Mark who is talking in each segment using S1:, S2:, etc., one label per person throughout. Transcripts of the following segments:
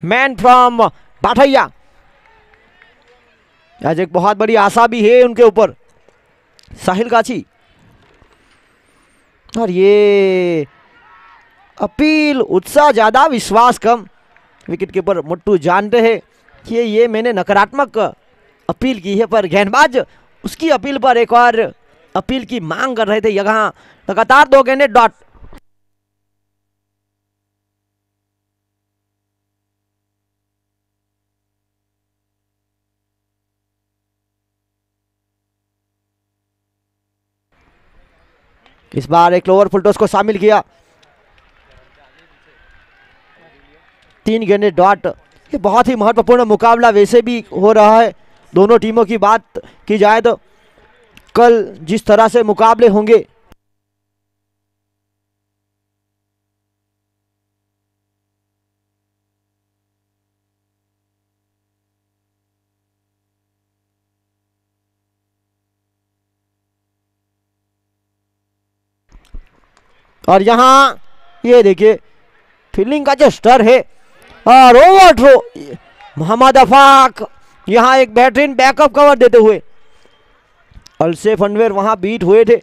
S1: Man from पाठैया। आज एक बहुत बड़ी आशा भी है उनके ऊपर, साहिल गाची। और ये अपील, उत्साह ज्यादा विश्वास कम। विकेट कीपर मुट्टू जानते हैं कि ये मैंने नकारात्मक अपील की है, पर गेंदबाज उसकी अपील पर एक और अपील की मांग कर रहे थे। यहाँ लगातार 2 गेंदें डॉट। इस बार एक लोअर फुल टॉस को शामिल किया, 3 गेंदें डॉट। ये बहुत ही महत्वपूर्ण मुकाबला वैसे भी हो रहा है। दोनों टीमों की बात की जाए तो कल जिस तरह से मुकाबले होंगे, और यहां ये देखिए फील्डिंग का जो स्तर है, और ओवर थ्रो मोहम्मद अफाक यहां एक बेहतरीन बैकअप कवर देते हुए। अलसेफ अनवर वहां बीट हुए थे।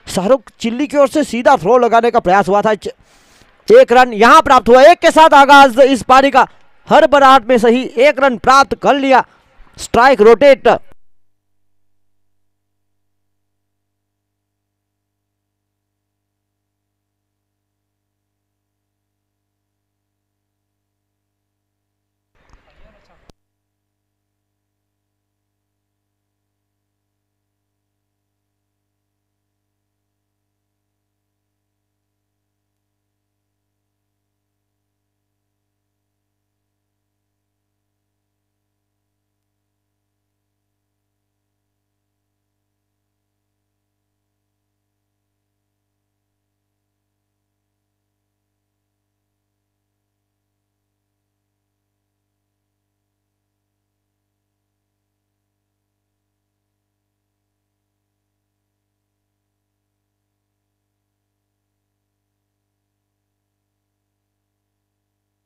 S1: शाहरुख चिल्ली की ओर से सीधा थ्रो लगाने का प्रयास हुआ था। 1 रन यहां प्राप्त हुआ। 1 के साथ आगाज इस पारी का। हर बरात में सही 1 रन प्राप्त कर लिया। Strike rotate.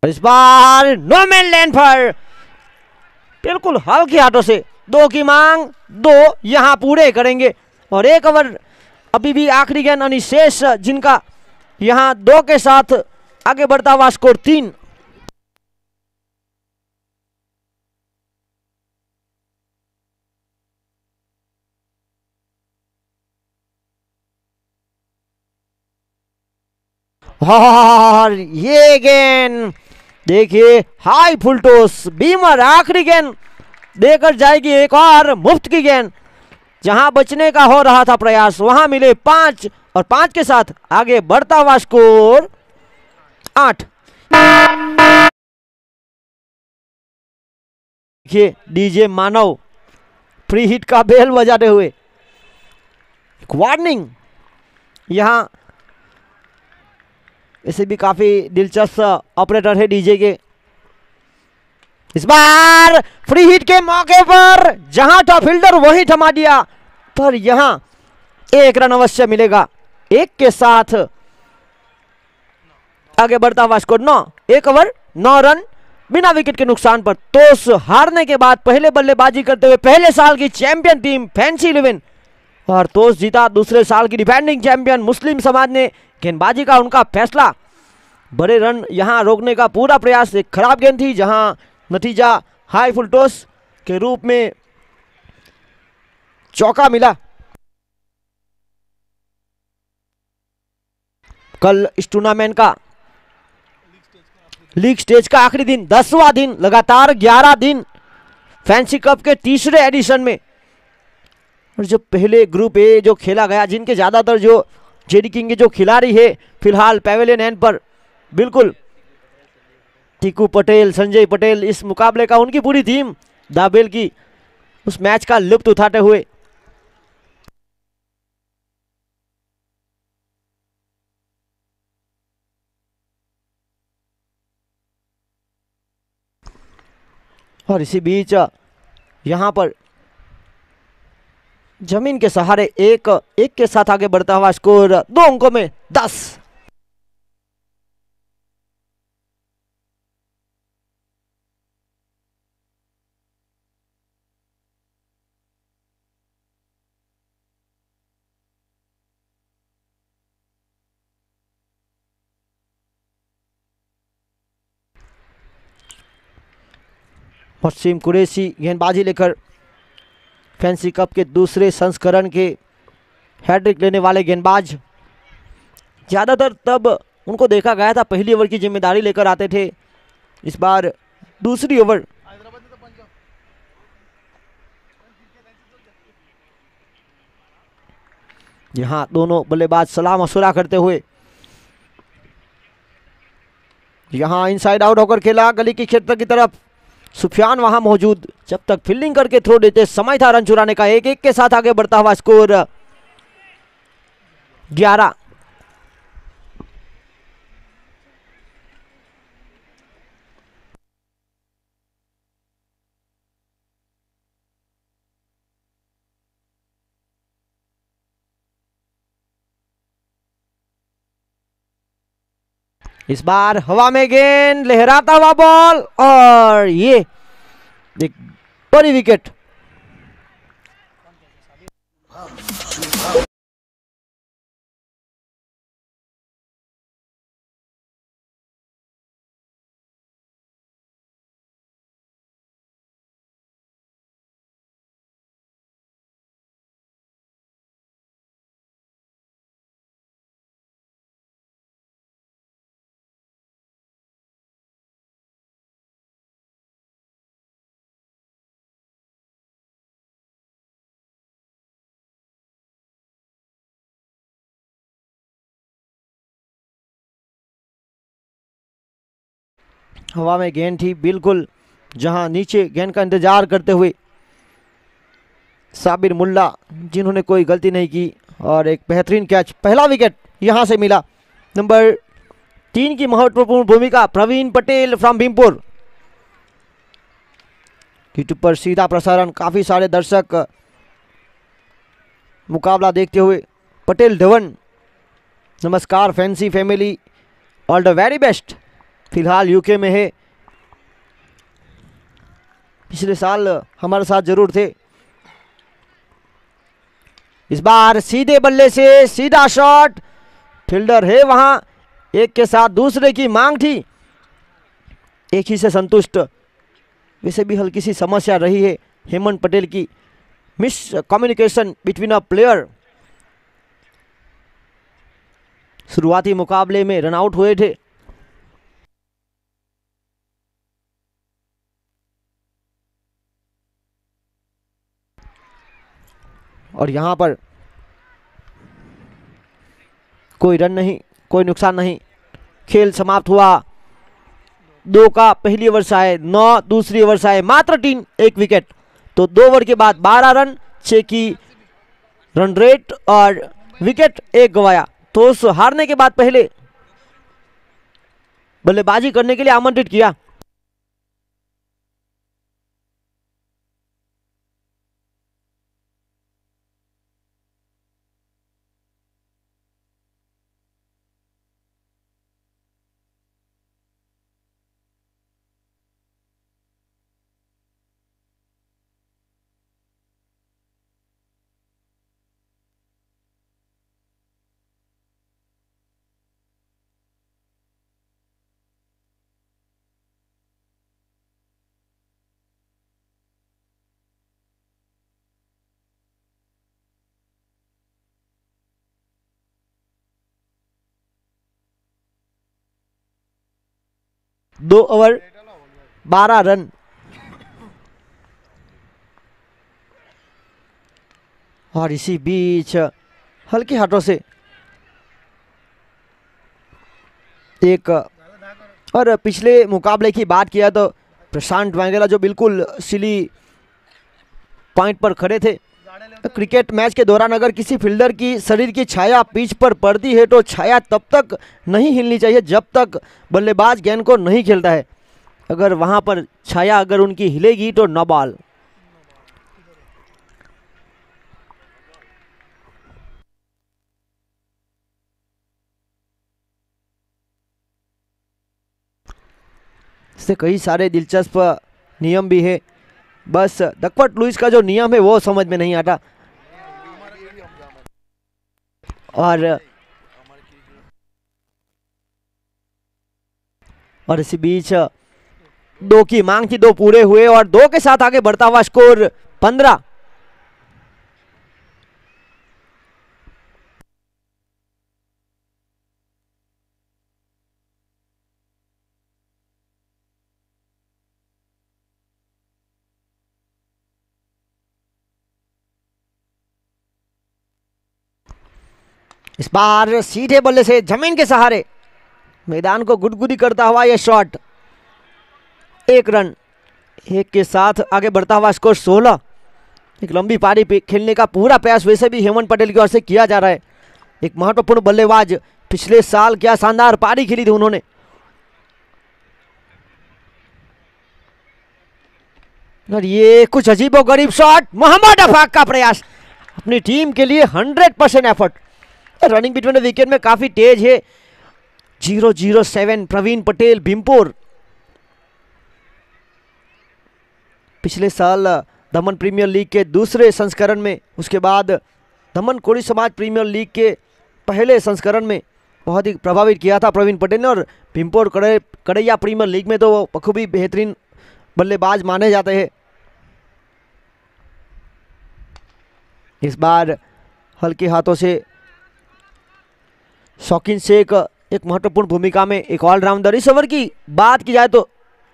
S1: इस बार नो मैन लैंड पर बिल्कुल हल्के हाथों से 2 की मांग, 2 यहां पूरे करेंगे। और 1 ओवर अभी भी आखिरी गेंद अनिशेष, जिनका यहां 2 के साथ आगे बढ़ता हुआ स्कोर 3। और ये गेंद देखिए हाई फुल टॉस, बीमर आखिरी गेंद देकर जाएगी एक और मुफ्त की गेंद। जहां बचने का हो रहा था प्रयास, वहां मिले 5, और 5 के साथ आगे बढ़ता हुआ स्कोर 8। देखिए डीजे मानव फ्री हिट का बेल बजाते हुए। वार्निंग यहां इसे भी काफी दिलचस्प ऑपरेटर है डीजे के। इस बार फ्री हिट के मौके पर जहां था फील्डर वहीं थमा दिया, पर यहां 1 रन अवश्य मिलेगा। 1 के साथ आगे बढ़ता हुआ स्कोर 9। 1 ओवर 9 रन बिना विकेट के नुकसान पर। टॉस हारने के बाद पहले बल्लेबाजी करते हुए पहले साल की चैंपियन टीम फैंसी 11, और टॉस जीता दूसरे साल की डिफेंडिंग चैंपियन मुस्लिम समाज ने गेंदबाजी का उनका फैसला। बड़े रन यहां रोकने का पूरा प्रयास। एक खराब गेंद थी जहां नतीजा हाई फुल टॉस के रूप में चौका मिला। कल इस टूर्नामेंट का लीग स्टेज का आखिरी दिन, 10वां दिन, लगातार 11 दिन फैंसी कप के तीसरे एडिशन में। और जो पहले ग्रुप ए जो खेला गया, जिनके ज्यादातर जो जेडी किंग के जो खिलाड़ी है फिलहाल पेवेलियन एंड पर, बिल्कुल टीकू पटेल, संजय पटेल, इस मुकाबले का उनकी पूरी टीम दाबेल की उस मैच का लुत्फ उठाते हुए। और इसी बीच यहां पर जमीन के सहारे 1 के साथ आगे बढ़ता हुआ स्कोर 2 अंकों में 10। वसीम कुरैशी गेंदबाजी लेकर फैंसी कप के दूसरे संस्करण के हैट्रिक लेने वाले गेंदबाज। ज़्यादातर तब उनको देखा गया था पहली ओवर की जिम्मेदारी लेकर आते थे, इस बार दूसरी ओवर। यहाँ दोनों बल्लेबाज सलाह मशुरा करते हुए, यहाँ इनसाइड आउट होकर खेला गली की क्षेत्र की तरफ। सुफियान वहां मौजूद, जब तक फील्डिंग करके थ्रो देते समय था रन चुराने का। 1-1 के साथ आगे बढ़ता हुआ स्कोर 11। इस बार हवा में गेंद, लहराता हुआ बॉल और ये एक बड़ी विकेट। हवा में गेंद थी बिल्कुल, जहां नीचे गेंद का इंतजार करते हुए साबिर मुल्ला, जिन्होंने कोई गलती नहीं की, और एक बेहतरीन कैच। पहला विकेट यहां से मिला। नंबर 3 की महत्वपूर्ण भूमिका प्रवीण पटेल फ्रॉम भीमपुर। यूट्यूब पर सीधा प्रसारण, काफी सारे दर्शक मुकाबला देखते हुए। पटेल धवन, नमस्कार fancy family, all the very best. फिलहाल यूके में है, पिछले साल हमारे साथ जरूर थे। इस बार सीधे बल्ले से सीधा शॉट, फील्डर है वहां, एक के साथ दूसरे की मांग थी, एक ही से संतुष्ट। वैसे भी हल्की सी समस्या रही है हेमंत पटेल की, miss communication between a player. शुरुआती मुकाबले में रनआउट हुए थे। और यहां पर कोई रन नहीं, कोई नुकसान नहीं, खेल समाप्त हुआ। 2 का पहली ओवर से आए 9, दूसरी ओवर से आए मात्र 3, 1 विकेट। तो 2 ओवर के बाद 12 रन, 6 की रन रेट और विकेट 1 गंवाया। तो उस हारने के बाद पहले बल्लेबाजी करने के लिए आमंत्रित किया। दो ओवर 12 रन। और इसी बीच हल्के हाथों से एक, और पिछले मुकाबले की बात किया तो प्रशांत वांगेला जो बिल्कुल सिली पॉइंट पर खड़े थे। क्रिकेट मैच के दौरान अगर किसी फील्डर की शरीर की छाया पिच पर पड़ती है तो छाया तब तक नहीं हिलनी चाहिए जब तक बल्लेबाज गेंद को नहीं खेलता है। अगर वहां पर छाया अगर उनकी हिलेगी तो नो बॉल। इससे कई सारे दिलचस्प नियम भी है, बस डकवर्थ लुईस का जो नियम है वो समझ में नहीं आता। और इसी बीच 2 की मांग थी, 2 पूरे हुए और 2 के साथ आगे बढ़ता हुआ स्कोर 15। इस बार सीधे बल्ले से जमीन के सहारे मैदान को गुदगुदी करता हुआ यह शॉट, 1 रन। 1 के साथ आगे बढ़ता हुआ स्कोर 16। एक लंबी पारी पे खेलने का पूरा प्रयास वैसे भी हेमंत पटेल की ओर से किया जा रहा है। एक महत्वपूर्ण बल्लेबाज, पिछले साल क्या शानदार पारी खेली थी उन्होंने। और ये कुछ अजीबोगरीब शॉट, मोहम्मद अफाक का प्रयास, अपनी टीम के लिए 100% effort. Running between the wicket में काफी तेज है। 007 प्रवीण पटेल भीमपुर। पिछले साल दमन प्रीमियर लीग के दूसरे संस्करण में, उसके बाद दमन कोड़ी समाज प्रीमियर लीग के पहले संस्करण में बहुत ही प्रभावित किया था प्रवीण पटेल ने। और भीमपुर कड़ैया प्रीमियर लीग में तो वो बखूबी बेहतरीन बल्लेबाज माने जाते हैं। इस बार हल्के हाथों से शौकीन शेख एक महत्वपूर्ण भूमिका में, एक ऑलराउंडर। इस ओवर की बात की जाए तो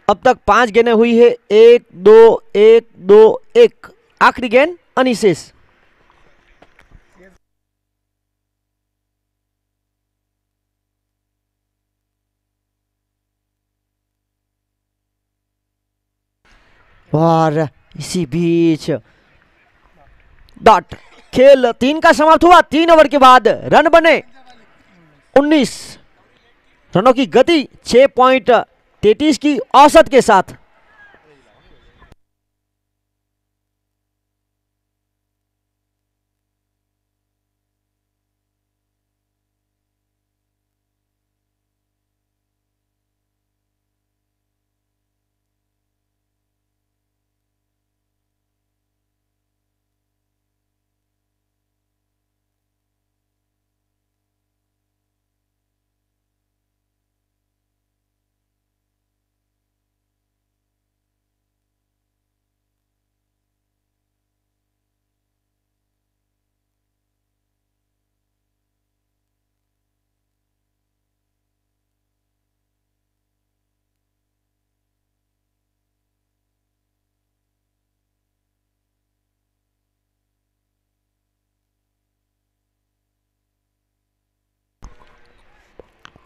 S1: अब तक 5 गेंदें हुई है, 1 2 1 2 1। आखिरी गेंद अनिशेष। और इसी बीच डॉट। खेल 3 का समाप्त हुआ। 3 ओवर के बाद रन बने 19। रनों की गति 6.33 की औसत के साथ।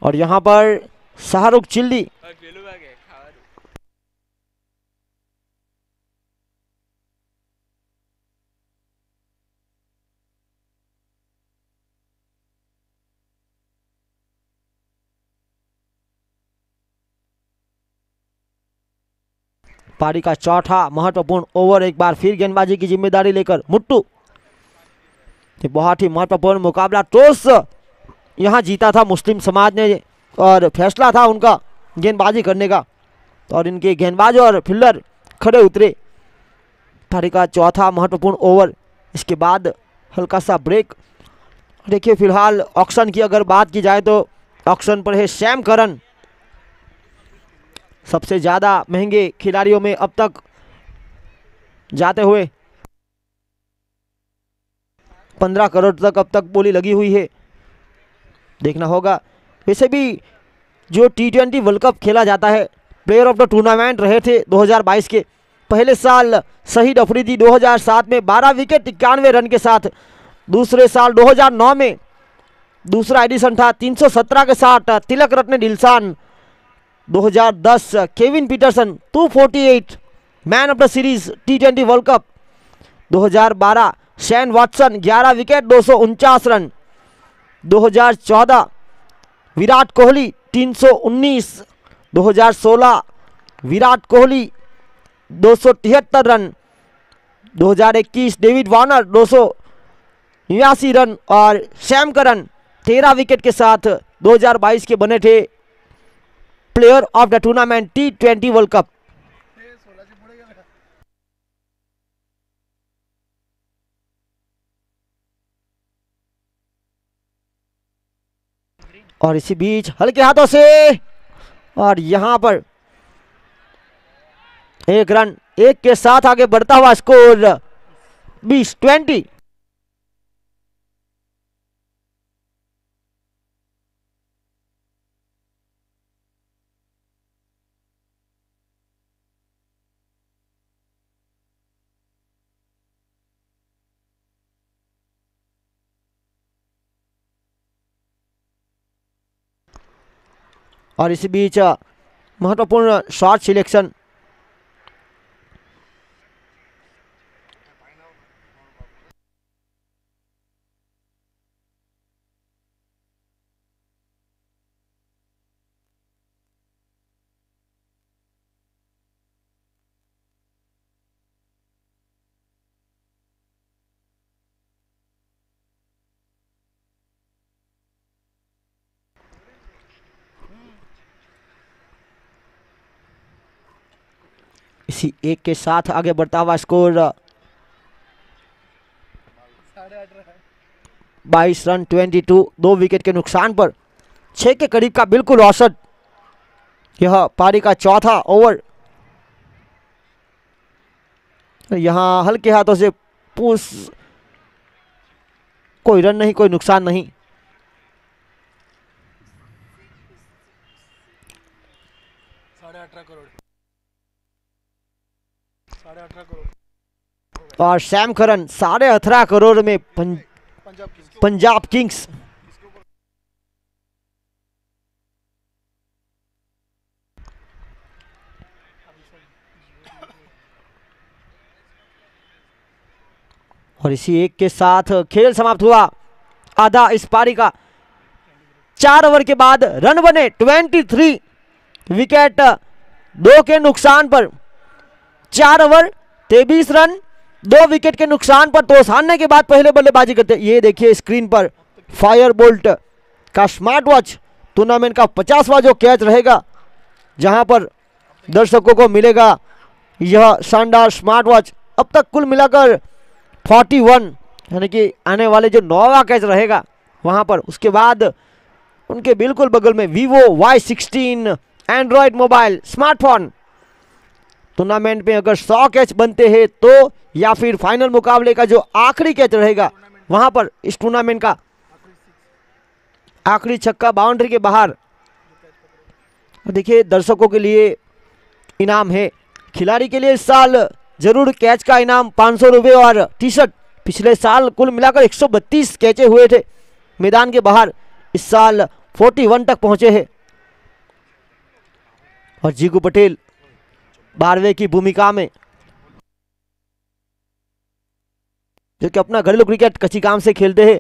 S1: और यहां पर शाहरुख चिल्ली पारी का चौथा महत्वपूर्ण ओवर। एक बार फिर गेंदबाजी की जिम्मेदारी लेकर मुट्टू। बहुत ही महत्वपूर्ण मुकाबला टॉस यहां जीता था मुस्लिम समाज ने और फैसला था उनका गेंदबाजी करने का, और इनके गेंदबाज और फील्डर खड़े उतरे। पारी का चौथा महत्वपूर्ण ओवर। इसके बाद हल्का सा ब्रेक। देखिए फिलहाल ऑक्शन की अगर बात की जाए तो ऑक्शन पर है सैम करन, सबसे ज्यादा महंगे खिलाड़ियों में अब तक जाते हुए। 15 करोड़ तक अब तक बोली लगी हुई है। देखना होगा। वैसे भी जो T20 वर्ल्ड कप खेला जाता है, प्लेयर ऑफ द टूर्नामेंट रहे थे 2022 के। पहले साल शहीद अफरीदी 2007 में 12 विकेट 91 रन के साथ। दूसरे साल 2009 में दूसरा एडिशन था 317 के साथ Tillakaratne Dilshan. 2010 Kevin Pietersen 248 man of the series T20 world cup. 2012 Shane Watson 11 wicket 249 run. 2014 Virat Kohli 319। 2016 Virat Kohli 273 run. 2021 David Warner 289 run और सैम करन 13 विकेट के साथ 2022 के बने थे player of the tournament T20 world cup. और इसी बीच हल्के हाथों से, और यहां पर एक रन, एक के साथ आगे बढ़ता हुआ स्कोर 20-20। और इसी बीच महत्वपूर्ण शॉट सिलेक्शन। इसी एक के साथ आगे बढ़ता हुआ स्कोर 22 रन 22, 2 विकेट के नुकसान पर 6 के करीब का बिल्कुल औसत। यह पारी का चौथा ओवर। यहां हल्के हाथों से पुश, कोई रन नहीं, कोई नुकसान नहीं। और सैम करन 18.5 करोड़ में पंजाब किंग्स। और इसी एक के साथ खेल समाप्त हुआ आधा इस पारी का। 4 ओवर के बाद रन बने 23, विकेट 2 के नुकसान पर। 4 ओवर 23 रन 2 विकेट के नुकसान पर तोसाने के बाद पहले बल्लेबाजी करते। ये देखिए स्क्रीन पर फायर बोल्ट का स्मार्ट वॉच, टूर्नामेंट का 50वां जो कैच रहेगा, जहां पर दर्शकों को मिलेगा यह शानदार स्मार्ट वॉच। अब तक कुल मिलाकर 41, यानी कि आने वाले जो 9वां कैच रहेगा वहां पर, उसके बाद उनके बिल्कुल बगल में Vivo Y16 Android mobile smartphone. Tournament में अगर 100 कैच बनते हैं तो, या फिर फाइनल मुकाबले का जो आखिरी कैच रहेगा वहां पर इस टूर्नामेंट का आखिरी छक्का बाउंड्री के बाहर। देखिए दर्शकों के लिए इनाम है, खिलाड़ी के लिए इस साल जरूर कैच का इनाम 500 रुपये और टी शर्ट। पिछले साल कुल मिलाकर 132 कैचे हुए थे मैदान के बाहर, इस साल 41 तक पहुंचे हैं। और जीगू पटेल 12वें की भूमिका में, जो कि अपना घरेलू क्रिकेट कच्ची काम से खेलते हैं।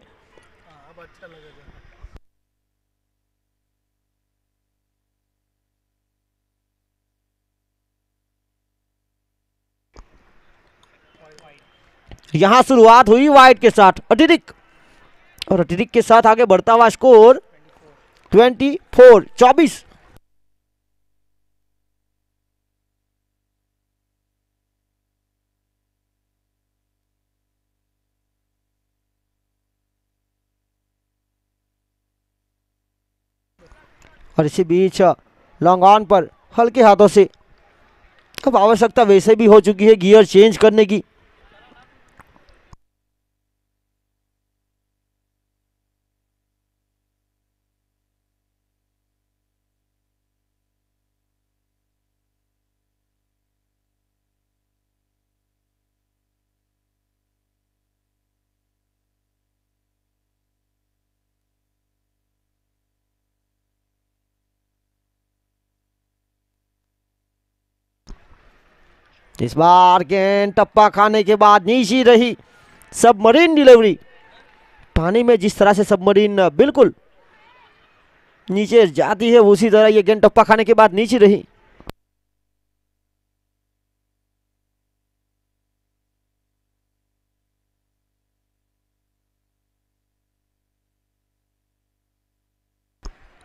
S1: यहां शुरुआत हुई वाइड के साथ अतिरिक्त, और अतिरिक्त के साथ आगे बढ़ता हुआ स्कोर 24। और इसी बीच लॉन्ग ऑन पर हल्के हाथों से, अब आवश्यकता वैसे भी हो चुकी है गियर चेंज करने की। इस बार गेंद टप्पा खाने के बाद नीचे रही सबमरीन डिलीवरी। पानी में जिस तरह से सबमरीन बिल्कुल नीचे जाती है, उसी तरह ये गेंद टप्पा खाने के बाद नीचे रही।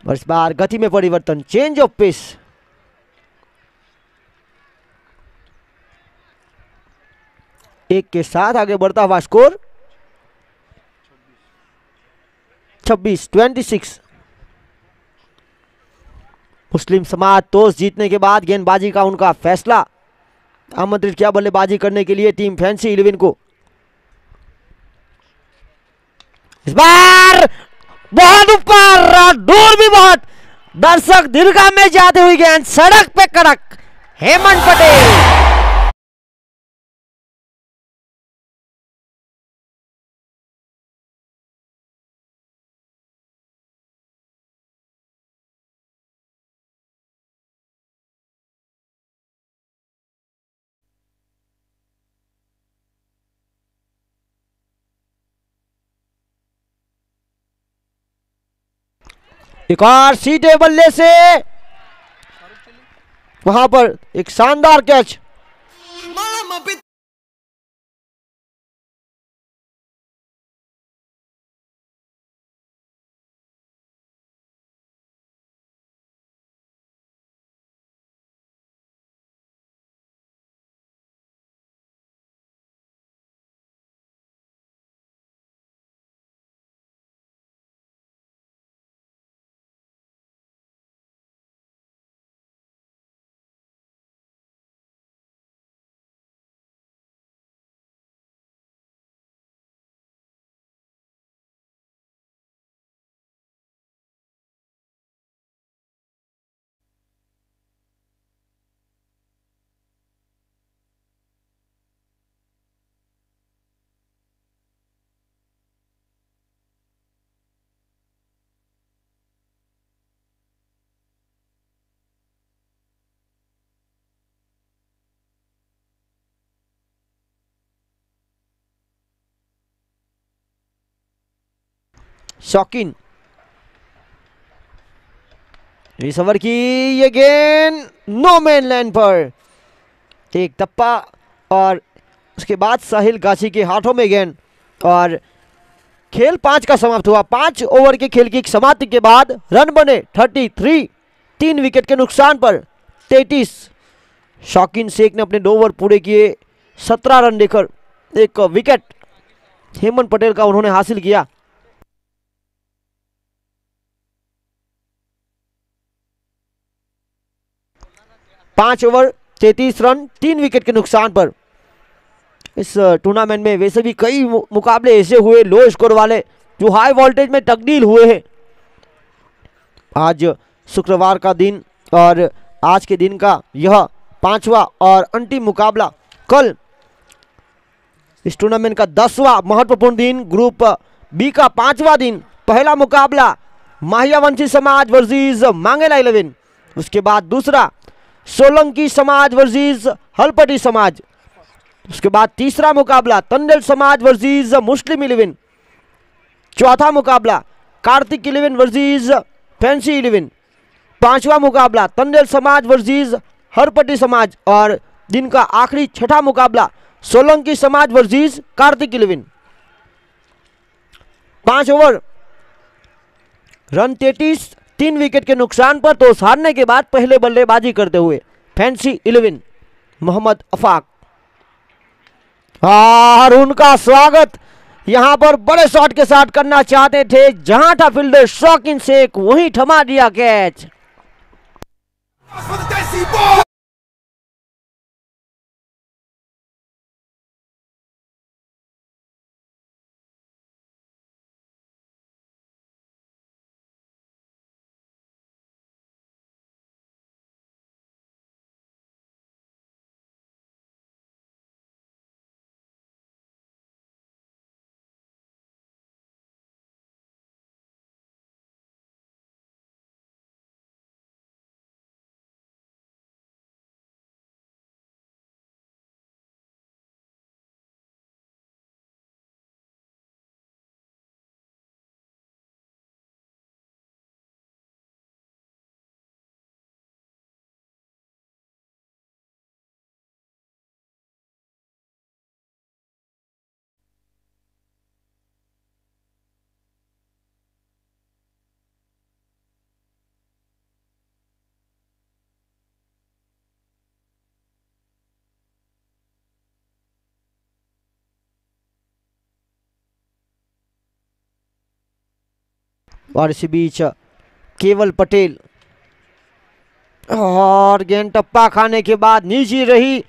S1: और इस बार गति में परिवर्तन, चेंज ऑफ पेस। एक के साथ आगे बढ़ता हुआ स्कोर 26। मुस्लिम समाज टॉस जीतने के बाद गेंदबाजी का उनका फैसला आमंत्रित किया बल्लेबाजी करने के लिए टीम फैंसी 11 को। इस बार बहुत ऊपर और दूर भी बहुत, दर्शक दीर्घा में जाते हुए गेंद सड़क पे कड़क, हेमंत पटेल। एक और सीधे बल्ले से वहां पर एक शानदार कैच। शौकीन इस ओवर की ये गेंद नो मैन लैंड पर, एक टप्पा और उसके बाद साहिल गाछी के हाथों में गेंद और खेल 5 का समाप्त हुआ। 5 ओवर के खेल की समाप्ति के बाद रन बने 33, 3 विकेट के नुकसान पर 33। शौकीन शेख ने अपने 2 ओवर पूरे किए, 17 रन लेकर एक विकेट हेमंत पटेल का उन्होंने हासिल किया। पांच ओवर 33 रन 3 विकेट के नुकसान पर। इस टूर्नामेंट में वैसे भी कई मुकाबले ऐसे हुए लो स्कोर वाले जो हाई वोल्टेज में तब्दील हुए हैं। आज शुक्रवार का दिन और आज के दिन का यह 5वां और अंतिम मुकाबला। कल इस टूर्नामेंट का 10वां महत्वपूर्ण दिन, ग्रुप बी का 5वां दिन। पहला मुकाबला माहियावंशी समाज वर्सेस मांगेला 11, उसके बाद दूसरा सोलंकी समाज वर्सेस हलपटी समाज, उसके बाद तीसरा मुकाबला तंडेल समाज वर्सेस मुस्लिम 11, चौथा मुकाबला कार्तिक 11 वर्सेस फैंसी 11, पांचवा मुकाबला तंडेल समाज वर्सेस हरपटी समाज और दिन का आखिरी छठा मुकाबला सोलंकी समाज versus Kartik 11। 5 over run 33, 3 wicket के नुकसान पर टॉस हारने के बाद पहले बल्लेबाजी करते हुए फैंसी 11 मोहम्मद अफाक, और उनका स्वागत यहां पर बड़े शॉट के साथ करना चाहते थे, जहां था फील्डर शौकीन शेख वहीं थमा दिया कैच। और इसी बीच केवल पटेल, और गेंद टप्पा खाने के बाद नीचे रही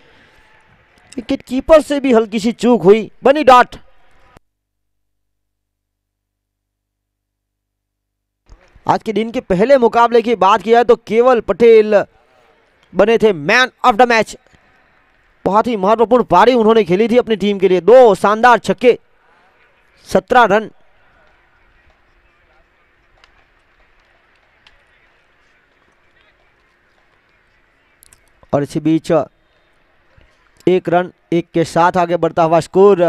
S1: विकेट कीपर से भी हल्की सी चूक हुई, बनी डॉट। आज के दिन के पहले मुकाबले की बात किया तो केवल पटेल बने थे मैन ऑफ द मैच। बहुत ही महत्वपूर्ण पारी उन्होंने खेली थी अपनी टीम के लिए। 2 शानदार छक्के, 17 रन। और इसी बीच 1 रन 1 के साथ आगे बढ़ता हुआ स्कोर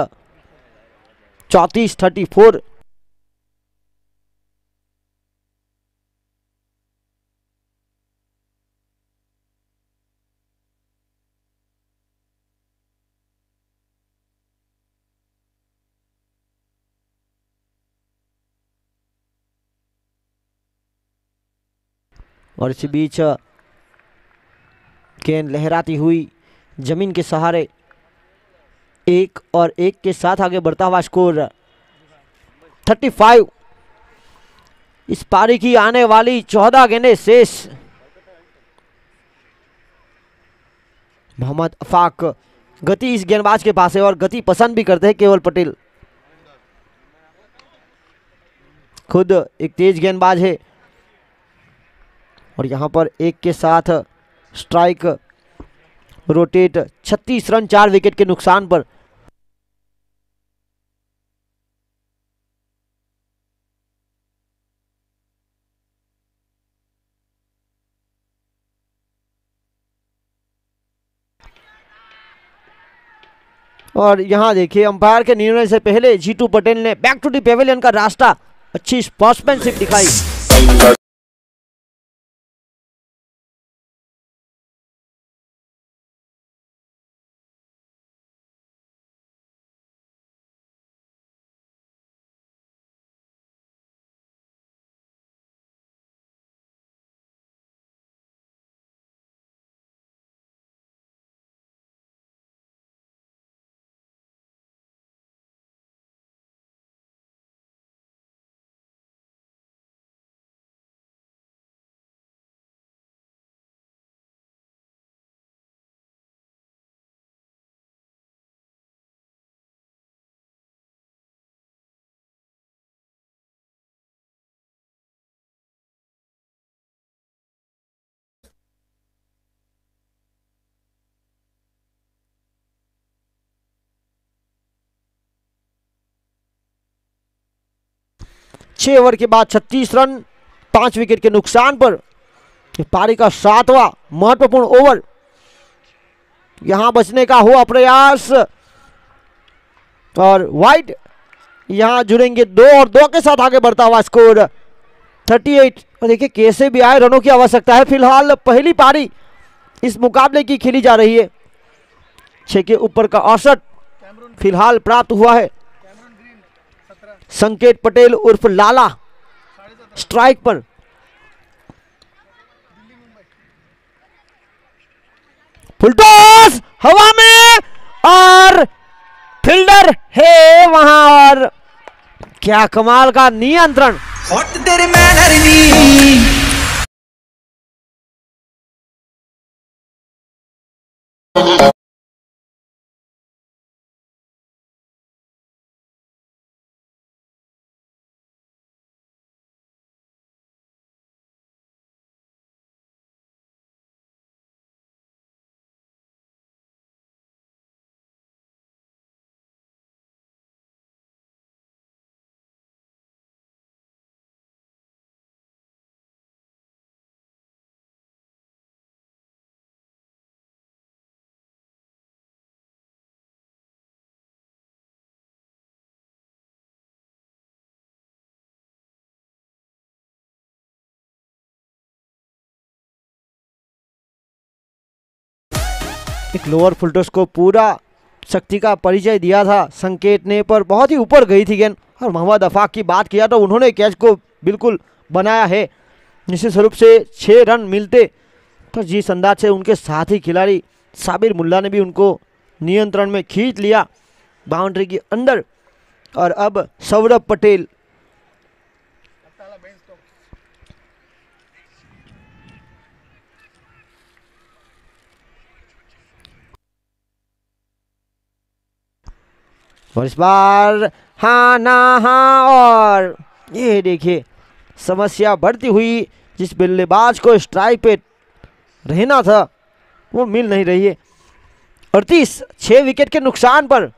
S1: 34-34। और इसी बीच गेंद लहराती हुई जमीन के सहारे 1 और 1 के साथ आगे बढ़ता हुआ स्कोर 35। इस पारी की आने वाली 14 गेंदें शेष। मोहम्मद अफाक, गति इस गेंदबाज के पास है और गति पसंद भी करते हैं केवल पटेल। खुद एक तेज गेंदबाज है। और यहां पर 1 के साथ स्ट्राइक रोटेट, 36 रन 4 विकेट के नुकसान पर। और यहां देखिए अंपायर के निर्णय से पहले जीतू पटेल ने बैक टू द पेविलियन का रास्ता, अच्छी स्पोर्ट्समैनशिप दिखाई। छह ओवर के बाद 36 रन 5 विकेट के नुकसान पर पारी का 7वां महत्वपूर्ण ओवर। यहां बचने का हुआ प्रयास और वाइड, यहां जुड़ेंगे 2 और 2 के साथ आगे बढ़ता हुआ स्कोर 38। और देखिए कैसे भी आए रनों की आवश्यकता है। फिलहाल पहली पारी इस मुकाबले की खेली जा रही है। 6 के ऊपर का औसत फिलहाल प्राप्त हुआ है। संकेत पटेल उर्फ लाला स्ट्राइक पर। फुल टॉस हवा में और फील्डर है वहां, और क्या कमाल का नियंत्रण। एक लोअर फुलटॉस को पूरा शक्ति का परिचय दिया था संकेत ने, पर बहुत ही ऊपर गई थी गेंद। और मोहम्मद अफाक की बात किया तो उन्होंने कैच को बिल्कुल बनाया है। निश्चित रूप से 6 रन मिलते तो जिस अंदाज से उनके साथी खिलाड़ी साबिर मुल्ला ने भी उनको नियंत्रण में खींच लिया बाउंड्री के अंदर। और अब सौरभ पटेल और इस बार हाँ ना हाँ, और ये देखिए समस्या बढ़ती हुई। जिस बल्लेबाज को स्ट्राइक पे रहना था वो मिल नहीं रही है। 38, 6 विकेट के नुकसान पर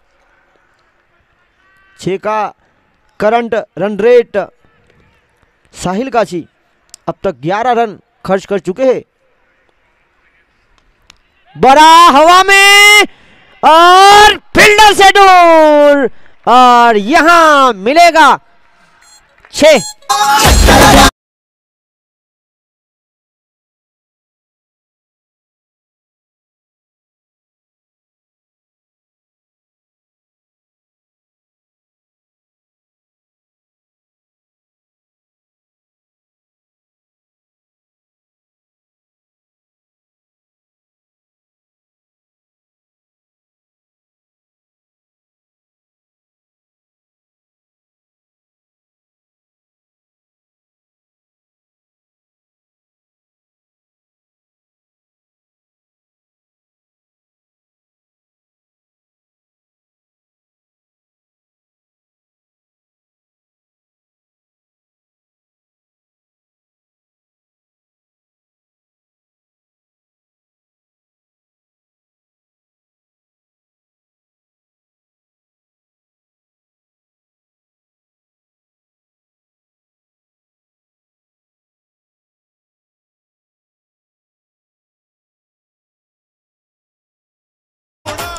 S1: 6 का करंट रन रेट साहिल काछी अब तक 11 रन खर्च कर चुके हैं। बड़ा हवा में और फील्डर से दूर, और यहां मिलेगा 6।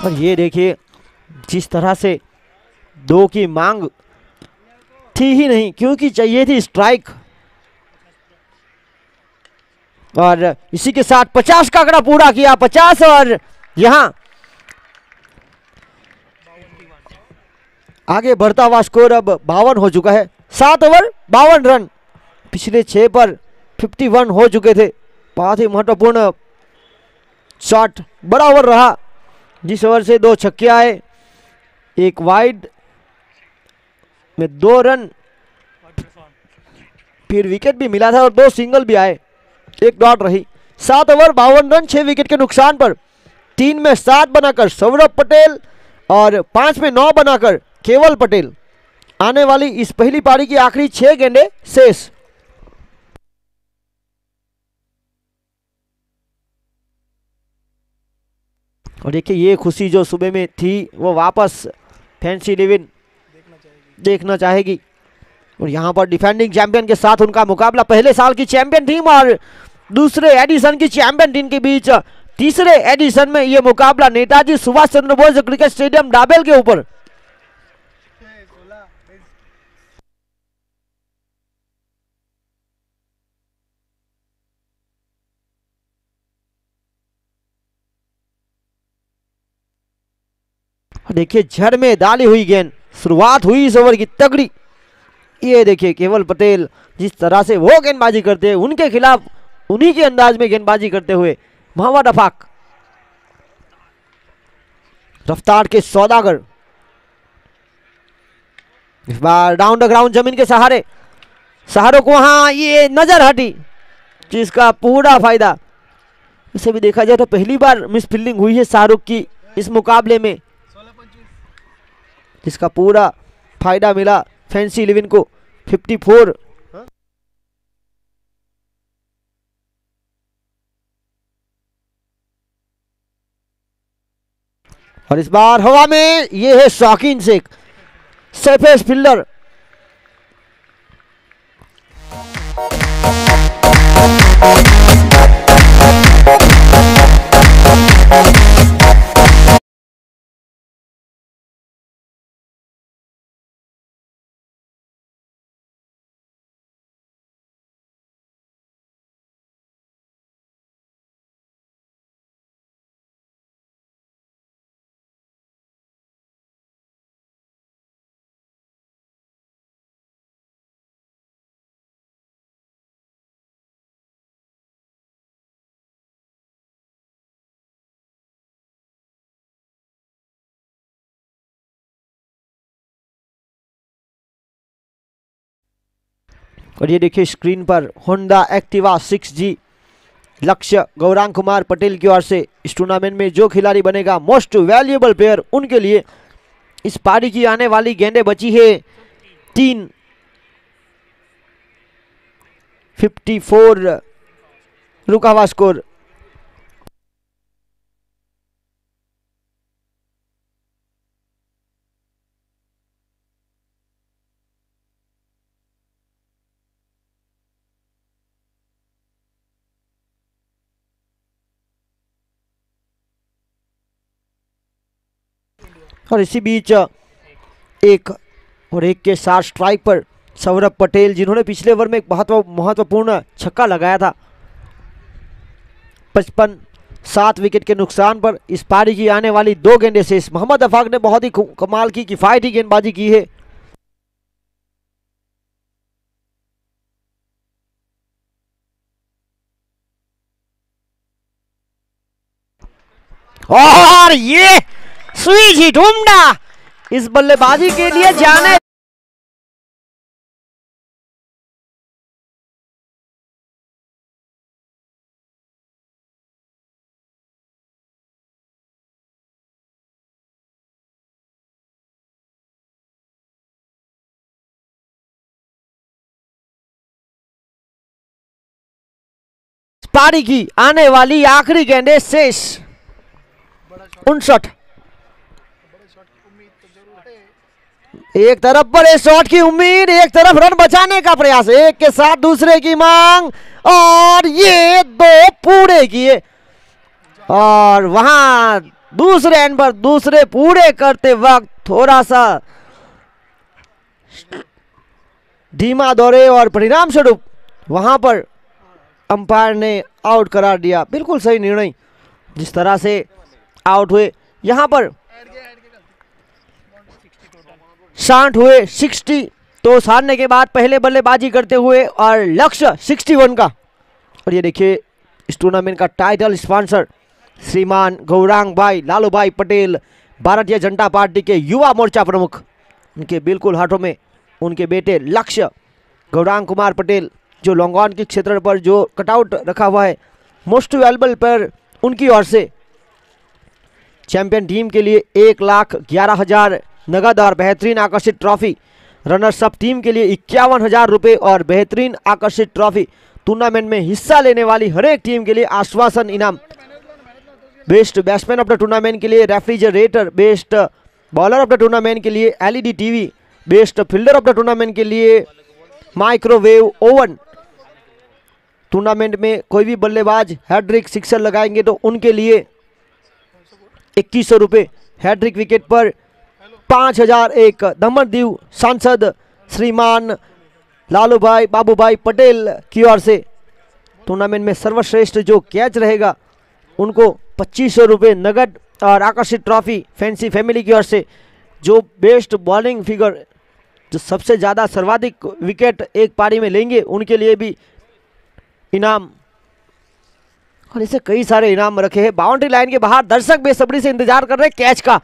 S1: और ये देखिए जिस तरह से 2 की मांग थी ही नहीं, क्योंकि चाहिए थी स्ट्राइक। और इसी के साथ 50 का आंकड़ा पूरा किया, 50। और यहां आगे बढ़ता हुआ स्कोर अब 52 हो चुका है। 7 ओवर 52 रन, पिछले 6 पर 51 हो चुके थे। बहुत ही महत्वपूर्ण शॉट, बड़ा ओवर रहा जिस ओवर से 2 छक्के आए, 1 वाइड में 2 रन, फिर विकेट भी मिला था और 2 सिंगल भी आए, 1 डॉट रही। 7 ओवर 52 रन 6 विकेट के नुकसान पर 3 में 7 बनाकर सौरभ पटेल और 5 में 9 बनाकर केवल पटेल। आने वाली इस पहली पारी की आखिरी 6 गेंदें शेष। और देखिए ये खुशी जो सुबह में थी वो वापस फैंसी 11 देखना चाहेगी। और यहाँ पर डिफेंडिंग चैंपियन के साथ उनका मुकाबला, पहले साल की चैंपियन टीम और दूसरे एडिशन की चैंपियन टीम के बीच तीसरे एडिशन में ये मुकाबला Netaji Subhash Chandra Bose cricket stadium double के ऊपर। देखिए झड़ में डाली हुई गेंद, शुरुआत हुई इस ओवर की तगड़ी। ये देखिए केवल पटेल जिस तरह से वो गेंदबाजी करते हैं, उनके खिलाफ उन्हीं के अंदाज में गेंदबाजी करते हुए मोहम्मद अफाक, रफ्तार के सौदागर। इस बार डाउन द ग्राउंड जमीन के सहारों को वहां ये नजर हटी, जिसका पूरा फायदा, इसे भी देखा जाए तो पहली बार मिस फील्डिंग हुई है शाहरुख की इस मुकाबले में, जिसका पूरा फायदा मिला फैंसी 11 को। 54। और इस बार हवा में ये है शौकीन शेख, सेफेस फील्डर। और ये देखिए स्क्रीन पर होंडा एक्टिवा 6G लक्ष्य गौरांग कुमार पटेल की ओर से। इस टूर्नामेंट में जो खिलाड़ी बनेगा मोस्ट वैल्यूएबल प्लेयर, उनके लिए इस पारी की आने वाली गेंदें बची है 3। 54 रुका हुआ स्कोर। और इसी बीच एक के साथ स्ट्राइक पर सौरभ पटेल, जिन्होंने पिछले ओवर में एक महत्वपूर्ण छक्का लगाया था। 55 7 विकेट के नुकसान पर इस पारी की आने वाली 2 गेंदें शेष। मोहम्मद अफाक ने बहुत ही कमाल की किफायती गेंदबाजी की है। और ये स्विच हिट उम्दा इस बल्लेबाजी के लिए जाने। पारी की आने वाली आखिरी गेंदें शेष। 59। एक तरफ बड़े शॉट की उम्मीद, एक तरफ रन बचाने का प्रयास, एक के साथ दूसरे की मांग, और ये 2 पूरे किए। और वहां दूसरे एंड पर दूसरे पूरे करते वक्त थोड़ा सा धीमा दौड़े और परिणाम स्वरूप वहां पर अंपायर ने आउट करार दिया। बिल्कुल सही निर्णय जिस तरह से आउट हुए। यहां पर 60 हुए 60, तो हारने के बाद पहले बल्लेबाजी करते हुए और लक्ष्य 61 का। और ये देखिए इस टूर्नामेंट का टाइटल स्पॉन्सर श्रीमान गौरांग भाई लालू भाई पटेल, भारतीय जनता पार्टी के युवा मोर्चा प्रमुख। उनके बिल्कुल हाथों में उनके बेटे लक्ष्य गौरांग कुमार पटेल, जो लोंगोन के क्षेत्र पर जो कटआउट रखा हुआ है मोस्ट वैल्यूएबल पर, उनकी ओर से चैंपियन टीम के लिए 1,11,000 नगद और बेहतरीन आकर्षित ट्रॉफी, रनर्स अप टीम के लिए 51,000 रुपये और बेहतरीन आकर्षित ट्रॉफी, टूर्नामेंट में हिस्सा लेने वाली हर एक टीम के लिए आश्वासन इनाम, best batsman of the tournament के लिए refrigerator, best bowler of the tournament के लिए LED TV, best fielder of the tournament के लिए माइक्रोवेव ओवन। टूर्नामेंट में कोई भी बल्लेबाज हैट्रिक सिक्सर लगाएंगे तो उनके लिए 2100 रुपये, हैट्रिक विकेट पर 5001। दमनदीव सांसद श्रीमान लालू भाई बाबू भाई पटेल की ओर से टूर्नामेंट में सर्वश्रेष्ठ जो कैच रहेगा उनको 2500 रुपये नगद और आकर्षित ट्रॉफी फैंसी फैमिली की ओर से। जो बेस्ट बॉलिंग फिगर, जो सबसे ज़्यादा सर्वाधिक विकेट एक पारी में लेंगे, उनके लिए भी इनाम। और इसे कई सारे इनाम रखे हैं। बाउंड्री लाइन के बाहर दर्शक बेसब्री से इंतजार कर रहे हैं कैच का।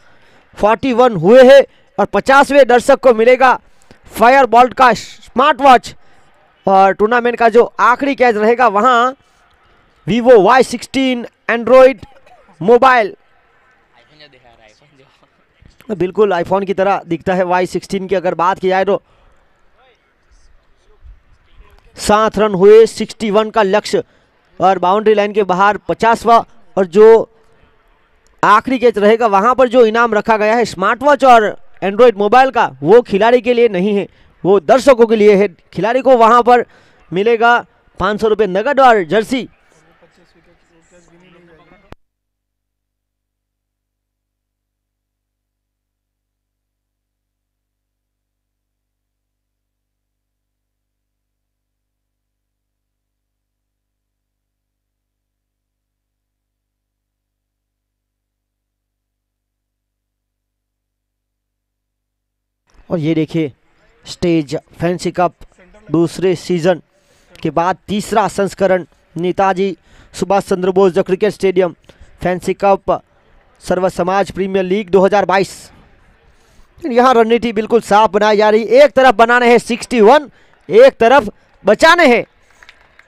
S1: 41 हुए हैं और 50वें दर्शक को मिलेगा फायर बॉल्ट का स्मार्ट वॉच। और टूर्नामेंट का जो आखिरी कैच रहेगा वहां Vivo Y16 एंड्रॉइड मोबाइल, बिल्कुल आईफोन की तरह दिखता है Y16 की अगर बात की जाए तो। 7 रन हुए 61 का लक्ष्य और बाउंड्री लाइन के बाहर 50वां। और जो आखिरी कैच रहेगा वहां पर जो इनाम रखा गया है स्मार्ट वॉच और एंड्रॉइड मोबाइल का, वो खिलाड़ी के लिए नहीं है, वो दर्शकों के लिए है। खिलाड़ी को वहां पर मिलेगा 500 रुपये नगद और जर्सी। और ये देखिए स्टेज फैंसी कप दूसरे सीजन के बाद तीसरा संस्करण, Netaji Subhash Chandra Bose the cricket stadium fancy cup सर्व समाज प्रीमियर लीग 2022। यहाँ रणनीति बिल्कुल साफ बनाई जा रही। एक तरफ बनाने हैं 61, एक तरफ बचाने हैं,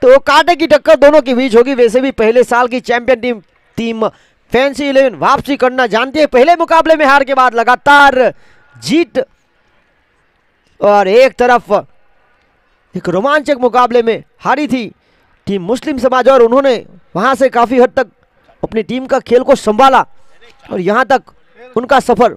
S1: तो कांटे की टक्कर दोनों के बीच होगी। वैसे भी पहले साल की चैंपियन टीम फैंसी 11 वापसी करना जानती है। पहले मुकाबले में हार के बाद लगातार जीत। और एक तरफ एक रोमांचक मुकाबले में हारी थी टीम मुस्लिम समाज और उन्होंने वहां से काफी हद तक अपनी टीम का खेल को संभाला और यहां तक उनका सफर।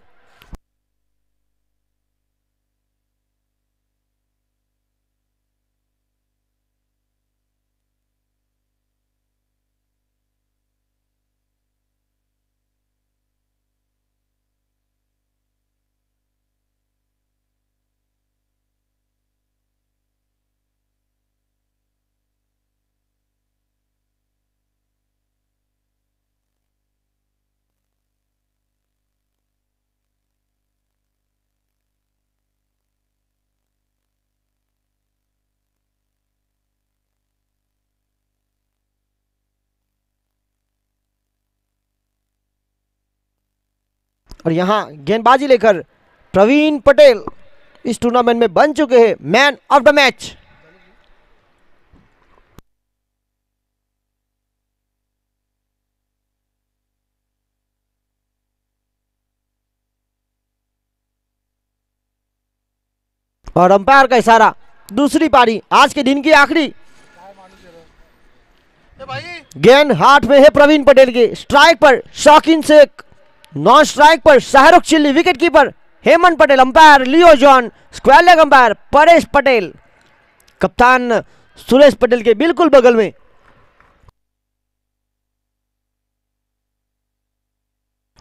S1: और यहां गेंदबाजी लेकर प्रवीण पटेल इस टूर्नामेंट में बन चुके हैं मैन ऑफ द मैच। और अंपायर का इशारा, दूसरी पारी आज के दिन की आखिरी। गेंद हाथ में है प्रवीण पटेल के। स्ट्राइक पर शौकीन शेख, नॉन स्ट्राइक पर Shahrukh Chilli, wicket keeper Hemant Patel, umpire Leo John, square leg umpire Paresh Patel, कप्तान सुरेश पटेल के बिल्कुल बगल में।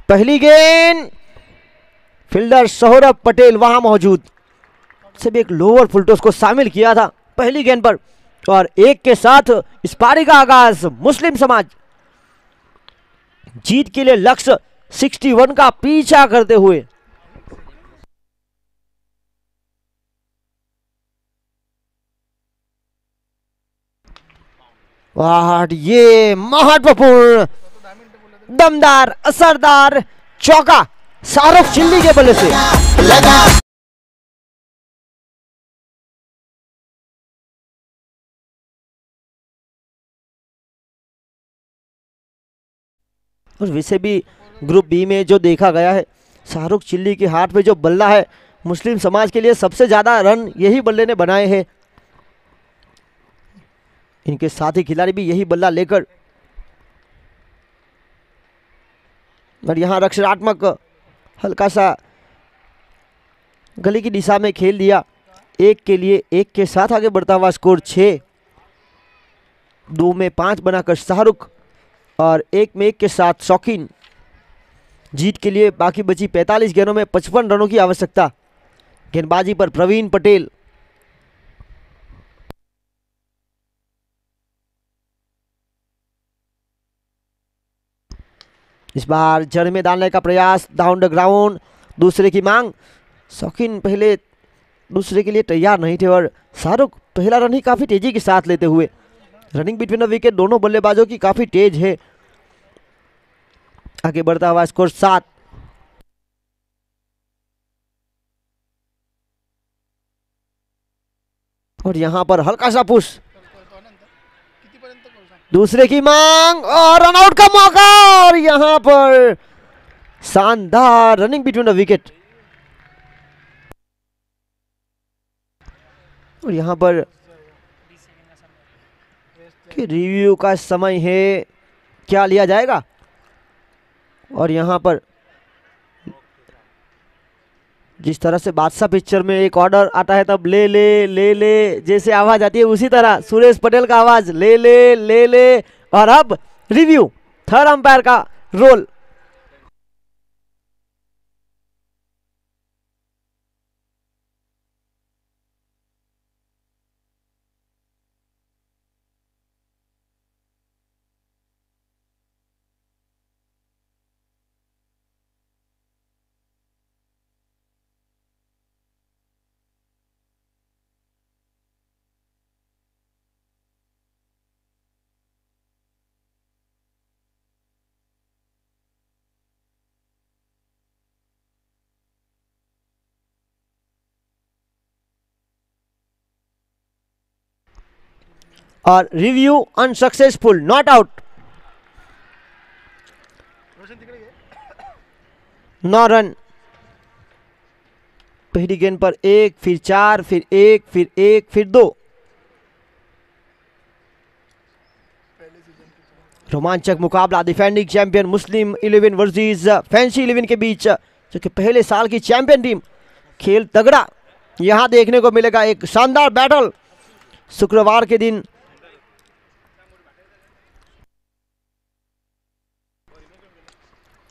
S1: पहली गेंद, फील्डर सौरभ पटेल वहां मौजूद, सिर्फ एक लोअर फुलटॉस को शामिल किया था पहली गेंद पर। और एक के साथ इस पारी का आगाज मुस्लिम समाज जीत के लिए लक्ष्य 61 का पीछा करते हुए। वाह, ये महत्वपूर्ण दमदार असरदार चौका शाहरुख चिल्ली के बल्ले से। और वैसे भी ग्रुप बी में जो देखा गया है, शाहरुख चिल्ली के हाथ में जो बल्ला है, मुस्लिम समाज के लिए सबसे ज्यादा रन यही बल्ले ने बनाए हैं। इनके साथी खिलाड़ी भी यही बल्ला लेकर, और यहां रक्षात्मक हल्का सा गली की दिशा में खेल दिया। एक के लिए एक के साथ आगे बढ़ता हुआ स्कोर 6, 2 में 5 बनाकर शाहरुख और 1 में 1 के साथ शौकीन। जीत के लिए बाकी बची 45 गेंदों में 55 रनों की आवश्यकता। गेंदबाजी पर प्रवीण पटेल, इस बार जड़ में डालने का प्रयास, डाउन द ग्राउंड, दूसरे की मांग। शौकीन पहले दूसरे के लिए तैयार नहीं थे और शाहरुख पहला रन ही काफी तेजी के साथ लेते हुए। रनिंग बिटवीन द विकेट दोनों बल्लेबाजों की काफी तेज है। आगे बढ़ता हुआ स्कोर 7। और यहां पर हल्का सा पुश, दूसरे की मांग और रनआउट का मौका। और यहां पर शानदार रनिंग बिटवीन द विकेट। और यहां पर रिव्यू का समय है, क्या लिया जाएगा। और यहां पर जिस तरह से बादशाह पिक्चर में एक ऑर्डर आता है तब ले ले ले ले जैसे आवाज आती है, उसी तरह सुरेश पटेल का आवाज ले ले ले ले। और अब रिव्यू, थर्ड अंपायर का रोल। और review unsuccessful, not out, 9 run. पहली गेंद पर 1, फिर 4, फिर 1, फिर 1, फिर 2। रोमांचक मुकाबला डिफेंडिंग चैंपियन मुस्लिम 11 वर्सेस फैंसी 11 के बीच, जो कि पहले साल की चैंपियन टीम। खेल तगड़ा यहां देखने को मिलेगा, एक शानदार बैटल शुक्रवार के दिन।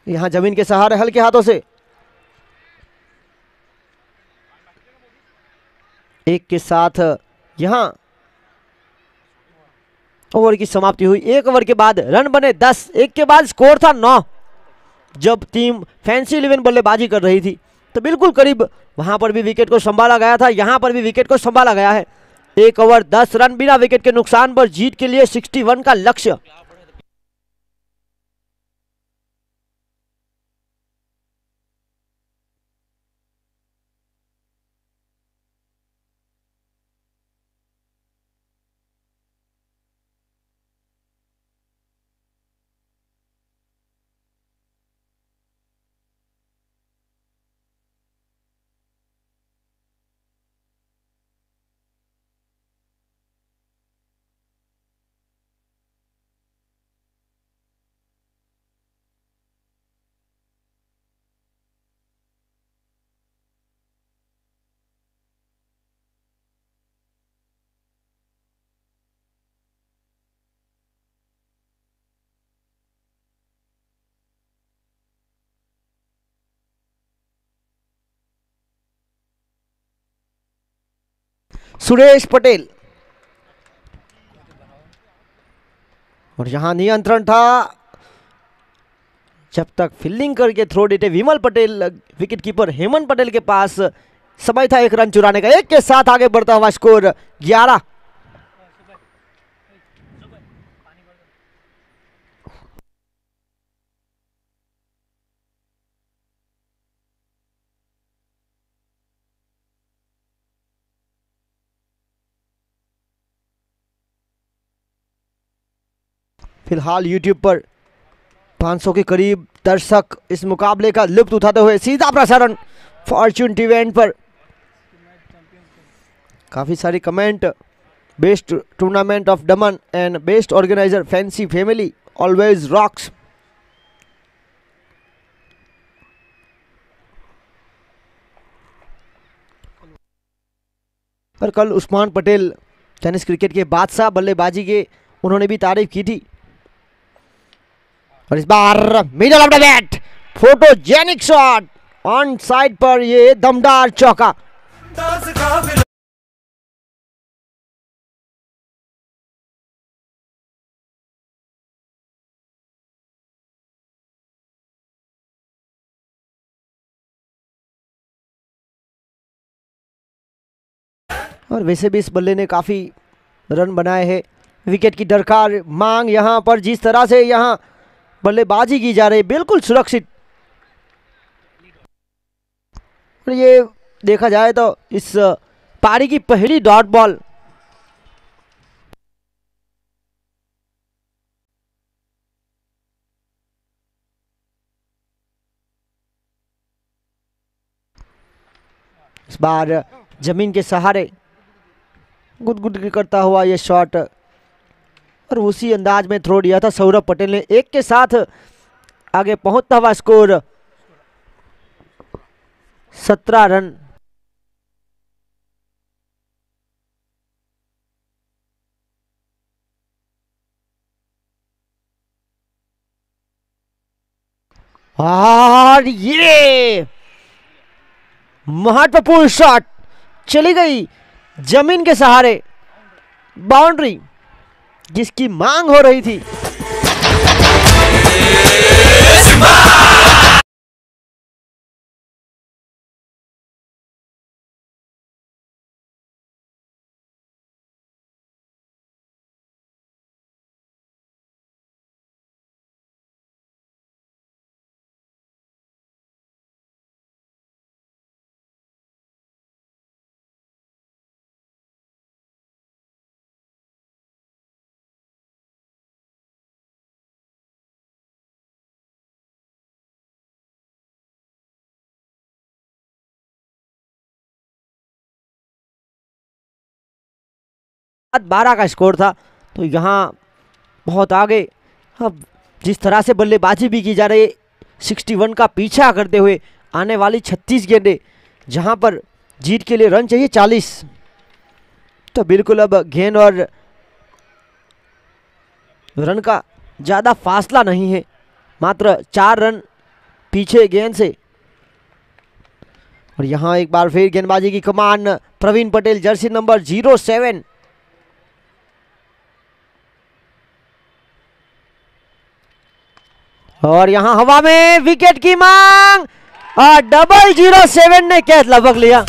S1: यहां जमीन के सहारे हल्के हाथों से एक के साथ यहां ओवर की समाप्ति हुई। 1 ओवर के बाद रन बने 10, 1 के बाद स्कोर था 9। जब टीम फैंसी 11 बल्लेबाजी कर रही थी तो बिल्कुल करीब वहां पर भी विकेट को संभाला गया था, यहां पर भी विकेट को संभाला गया है। 1 ओवर 10 रन बिना विकेट के नुकसान पर जीत के लिए 61 का लक्ष्य। सुरेश पटेल, और यहां नियंत्रण था जब तक फील्डिंग करके थ्रो देते विमल पटेल, विकेट कीपर हेमंत पटेल के पास समय था 1 रन चुराने का। 1 के साथ आगे बढ़ता हुआ स्कोर 11। फिलहाल यूट्यूब पर 500 के करीब दर्शक इस मुकाबले का लुत्फ उठाते हुए सीधा प्रसारण फॉर्च्यून टीवी एंड पर। काफी सारे comment, best tournament of Daman and best organiser fancy family always rocks. और कल उस्मान पटेल टेनिस क्रिकेट के बादशाह बल्लेबाजी के उन्होंने भी तारीफ की थी। और इस बार middle of the bat photogenic shot on side पर, ये दमदार चौका। और वैसे भी इस बल्ले ने काफी रन बनाए हैं। विकेट की दरकार मांग यहां पर, जिस तरह से यहां बल्लेबाजी की जा रही है बिल्कुल सुरक्षित। और ये देखा जाए तो इस पारी की पहली डॉट बॉल। इस बार जमीन के सहारे गुदगुद करता हुआ यह शॉट, और उसी अंदाज में थ्रो दिया था सौरभ पटेल ने। 1 के साथ आगे पहुंचता हुआ स्कोर 17 रन। और ये महत्वपूर्ण शॉट चली गई जमीन के सहारे, बाउंड्री जिसकी मांग हो रही थी। 12 का स्कोर था, तो यहाँ बहुत आगे। अब जिस तरह से बल्लेबाजी भी की जा रही है, 61 का पीछा करते हुए आने वाली 36 गेंदें, जहां पर जीत के लिए रन चाहिए 40, तो बिल्कुल अब गेंद और रन का ज़्यादा फासला नहीं है, मात्र 4 रन पीछे गेंद से। और यहाँ एक बार फिर गेंदबाजी की कमान प्रवीण पटेल, जर्सी नंबर 07। और यहाँ हवा में विकेट की मांग और 007 ने कैच लगभग लिया।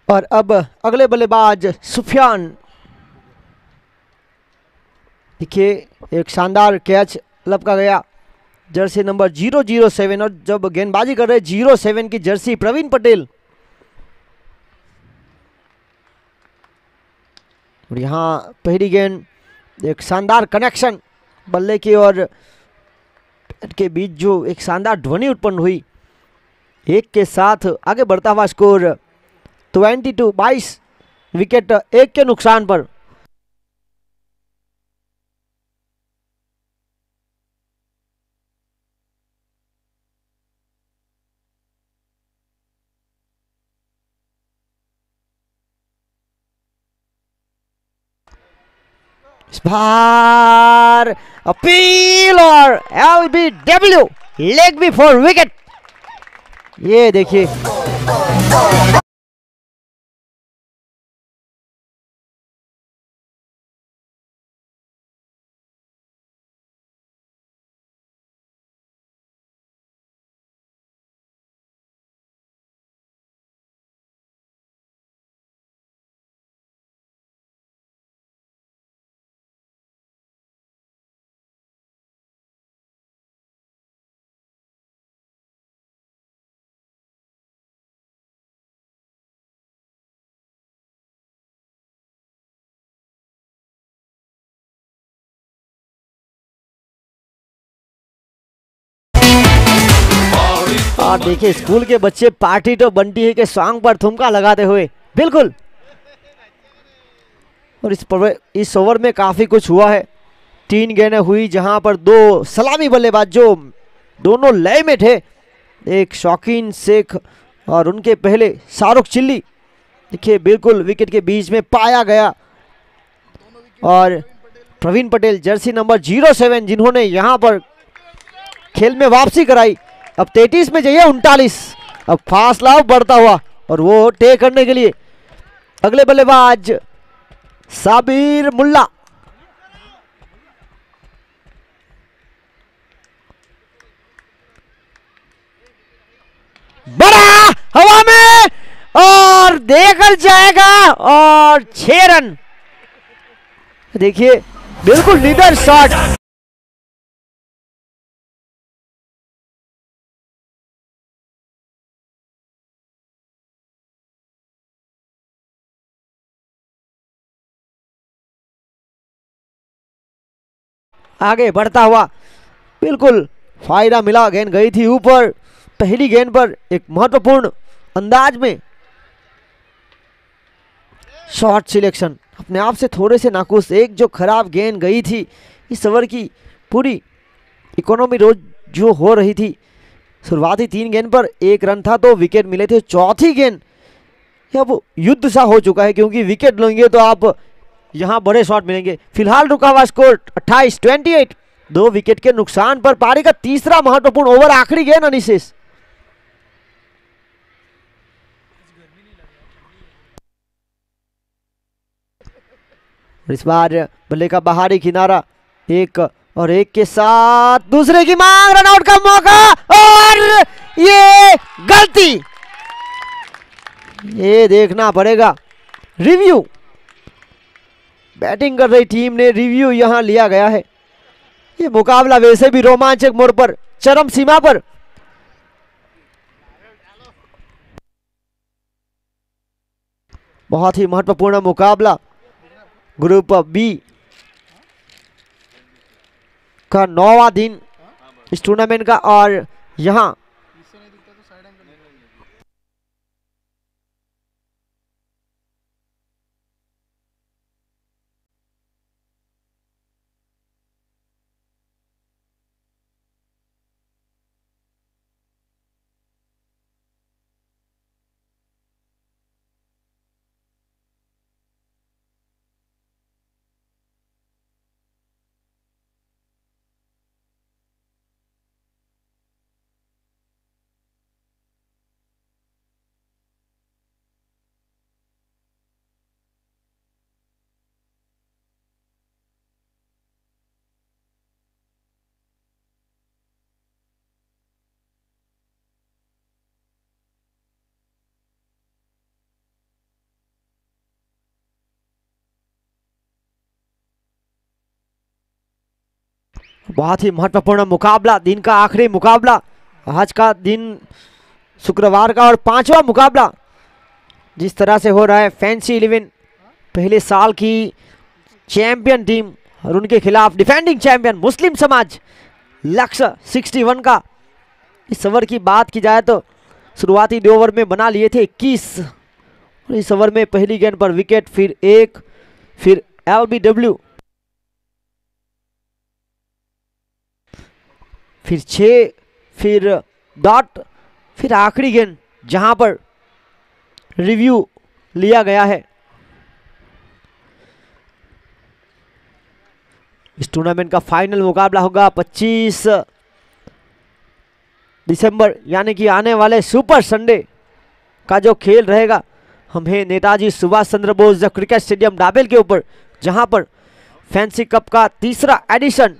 S1: और अब अगले बल्लेबाज सुफियान। देखिए एक शानदार कैच लपका गया, जर्सी नंबर 007। और जब गेंदबाजी कर रहे 07 की जर्सी प्रवीण पटेल। और यहाँ पहली गेंद, एक शानदार कनेक्शन बल्ले की और बैट के बीच जो एक शानदार ध्वनि उत्पन्न हुई, एक के साथ आगे बढ़ता हुआ स्कोर 22 विकेट एक के नुकसान पर। इस बार अपील और LBW leg before wicket. ये देखिए और देखिए स्कूल के बच्चे पार्टी तो बनती है कि सॉन्ग पर ठुमका लगाते हुए, बिल्कुल। और इस ओवर में काफी कुछ हुआ है। 3 गेंदें हुई जहां पर 2 सलामी बल्लेबाज जो दोनों लय में थे, एक शौकीन शेख और उनके पहले शाहरुख चिल्ली, देखिए बिल्कुल विकेट के बीच में पाया गया। और प्रवीण पटेल जर्सी नंबर 07 जिन्होंने यहां पर खेल में वापसी कराई। अब 33 में जाइए 39, अब फासला बढ़ता हुआ और वो टे करने के लिए अगले बल्लेबाज साबिर मुल्ला। बड़ा हवा में और देकर जाएगा और 6 रन। देखिए बिल्कुल लीडर शॉट। आगे बढ़ता हुआ बिल्कुल फायदा मिला, गेंद गई थी ऊपर। पहली गेंद पर एक महत्वपूर्ण अंदाज में शॉट सिलेक्शन, अपने आप से थोड़े से नाखुश। एक जो खराब गेंद गई थी, इस ओवर की पूरी इकोनॉमी रोज जो हो रही थी, शुरुआती 3 गेंद पर 1 रन था, 2 विकेट मिले थे। चौथी गेंद अब युद्ध सा हो चुका है, क्योंकि विकेट लेंगे तो आप यहाँ बड़े शॉट मिलेंगे। फिलहाल रुका हुआ स्कोर 28-28, 2 विकेट के नुकसान पर पारी का तीसरा महत्वपूर्ण ओवर, आखिरी गेंद अनिशेष। इस बार बल्ले का बाहरी किनारा, एक और एक के साथ दूसरे की मांग, रनआउट का मौका और ये गलती। ये देखना पड़ेगा रिव्यू, बैटिंग कर रही टीम ने रिव्यू यहां लिया गया है। ये मुकाबला वैसे भी रोमांचक मोड़ पर, चरम सीमा पर। बहुत ही महत्वपूर्ण मुकाबला ग्रुप बी का 9वां दिन इस टूर्नामेंट का, और यहां बहुत ही महत्वपूर्ण मुकाबला, दिन का आखिरी मुकाबला आज का दिन, शुक्रवार का, और 5वां मुकाबला जिस तरह से हो रहा है। फैंसी 11 पहले साल की चैंपियन टीम और उनके खिलाफ डिफेंडिंग चैंपियन मुस्लिम समाज लक्ष्य 61 का। इस ओवर की बात की जाए तो शुरुआती 2 ओवर में बना लिए थे 21, और इस ओवर में पहली गेंद पर विकेट, फिर एक, फिर एलबीडब्ल्यू, फिर 6, फिर डॉट, फिर आखिरी गेंद जहां पर रिव्यू लिया गया है। इस टूर्नामेंट का फाइनल मुकाबला होगा 25 दिसंबर, यानी कि आने वाले सुपर संडे का जो खेल रहेगा, हमें Netaji Subhash Chandra Bose cricket stadium double के ऊपर, जहां पर फैंसी कप का तीसरा एडिशन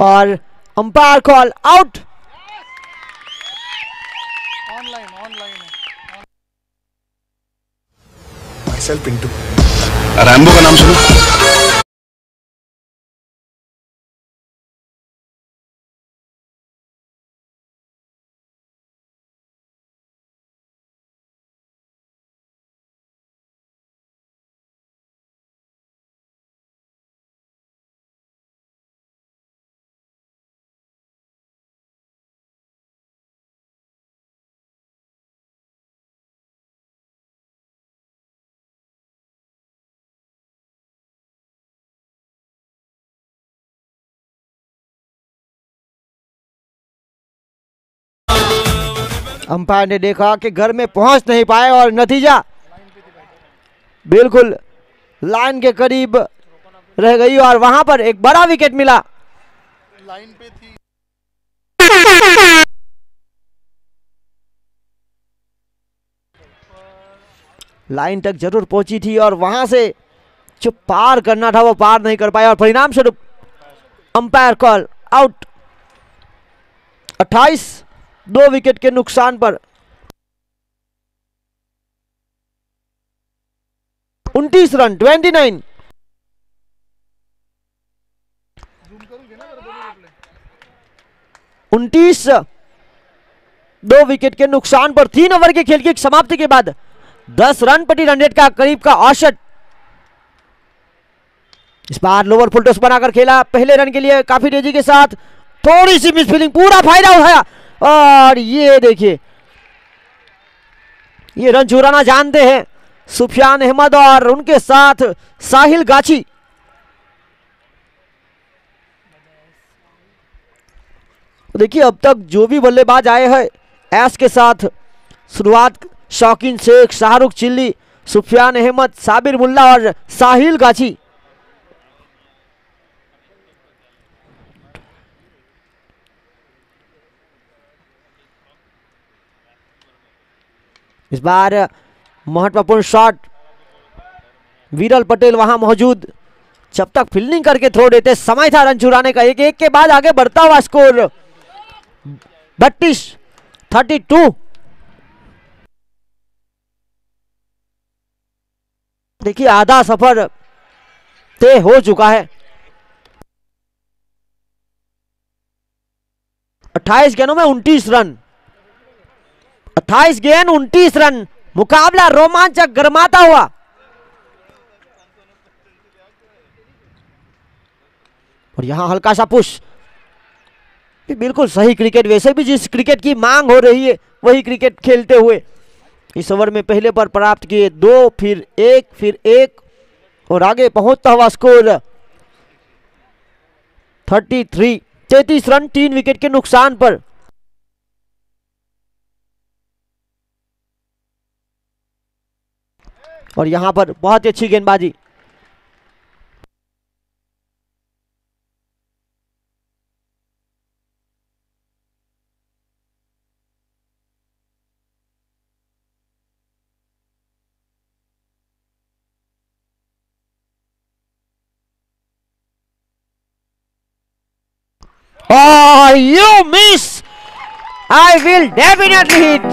S1: और umpire call out.
S2: Myself Pintu, Rambo का नाम सुना?
S1: अंपायर ने देखा कि घर में पहुंच नहीं पाए और नतीजा बिल्कुल लाइन के करीब रह गई और वहां पर एक बड़ा विकेट मिला।
S3: लाइन पे थी।
S1: लाइन तक जरूर पहुंची थी और वहां से जो पार करना था वो पार नहीं कर पाया और परिणाम स्वरूप अंपायर कॉल आउट। 28 2 विकेट के नुकसान पर 29 रन 29। 29 2 विकेट के नुकसान पर 3 ओवर के खेल की समाप्ति के बाद 10 रन प्रति रन रेट का करीब का औसत। इस बार लोअर फुल टॉस बनाकर खेला, पहले रन के लिए काफी तेजी के साथ, थोड़ी सी मिसफील्डिंग, पूरा फायदा उठाया और ये देखिए ये रन चुराना जानते हैं सुफियान अहमद और उनके साथ साहिल गाची। देखिए अब तक जो भी बल्लेबाज आए हैं एस के साथ शुरुआत शौकीन शेख, शाहरुख चिल्ली, सुफियान अहमद, साबिर मुल्ला और साहिल गाची। इस बार महत्वपूर्ण शॉट, विरल पटेल वहां मौजूद, जब तक फील्डिंग करके थ्रो देते समय था रन चुराने का। एक के बाद आगे बढ़ता हुआ स्कोर 32-32। देखिए आधा सफर तय हो चुका है। 28 गेंदों में 29 रन, 28 गेंद 29 रन, मुकाबला रोमांचक गरमाता हुआ। और यहां हल्का सा पुश, बिल्कुल सही क्रिकेट, वैसे भी जिस क्रिकेट की मांग हो रही है वही क्रिकेट खेलते हुए इस ओवर में पहले पर प्राप्त किए 2, फिर 1 और आगे पहुंचता हुआ स्कोर 33 रन 3 विकेट के नुकसान पर। और यहां पर बहुत ही अच्छी गेंदबाजी, oh you miss, I will definitely hit।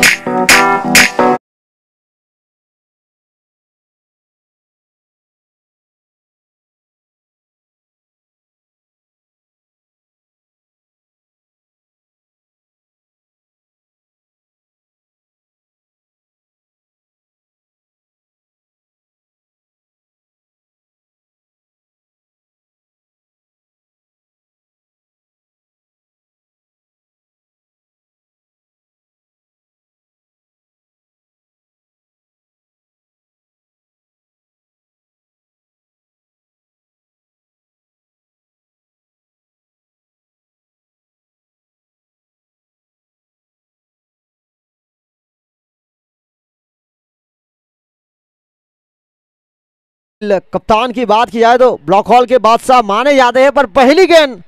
S1: कप्तान की बात की जाए तो ब्लॉक हॉल के बादशाह माने जाते हैं, पर पहली गेंद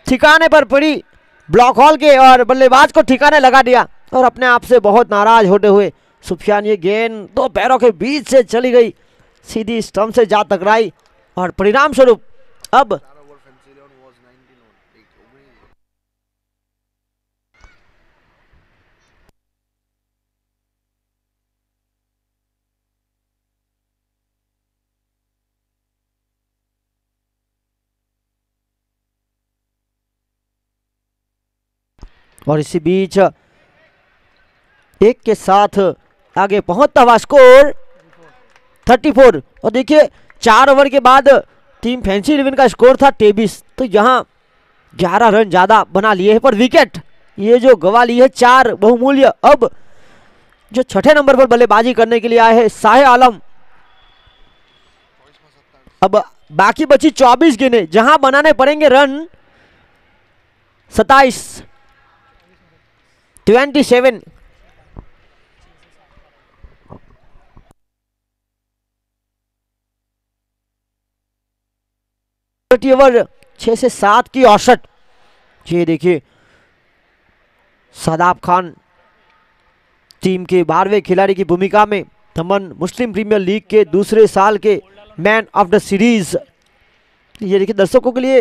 S1: ठिकाने पर पड़ी ब्लॉक हॉल के और बल्लेबाज को ठिकाने लगा दिया और अपने आप से बहुत नाराज होते हुए सुफियान, ये गेंद 2 पैरों के बीच से चली गई, सीधी स्टंप से जा टकराई और परिणाम स्वरूप अब और इसी बीच एक के साथ आगे पहुंचता हुआ स्कोर 34। और देखिए 4 ओवर के बाद टीम फैंसी 11 का स्कोर था 23, तो यहां 11 रन ज्यादा बना लिए हैं, पर विकेट ये जो गवा ली है 4 बहुमूल्य। अब जो छठे नंबर पर बल्लेबाजी करने के लिए आए हैं शाह आलम, अब बाकी बची 24 गेंदें जहां बनाने पड़ेंगे रन 27। प्रति ओवर 6 से 7 की औसत। ये देखिए शादाब खान टीम के 12वें खिलाड़ी की भूमिका में दमन मुस्लिम प्रीमियर लीग के दूसरे साल के मैन ऑफ द सीरीज। ये देखिए दर्शकों के लिए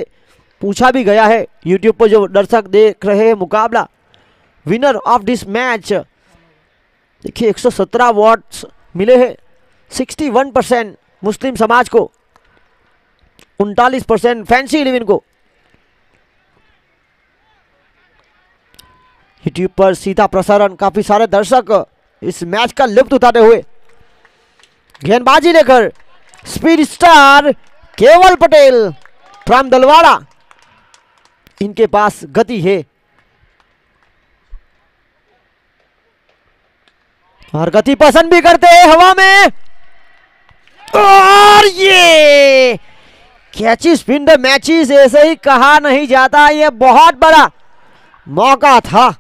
S1: पूछा भी गया है, यूट्यूब पर जो दर्शक देख रहे हैं मुकाबला, विनर ऑफ दिस मैच। देखिए 117 वोट्स मिले हैं, 61% मुस्लिम समाज को, 39% फैंसी 11 को। यूट्यूब पर सीधा प्रसारण, काफी सारे दर्शक इस मैच का लुत्फ उठाते हुए। गेंदबाजी लेकर स्पीड स्टार केवल पटेल फ्रॉम दलवाड़ा, इनके पास गति है और गति पसंद भी करते हैं हवा में। और ये कैची स्पिन द मैचेस ऐसे ही कहा नहीं जाता, ये बहुत बड़ा मौका था।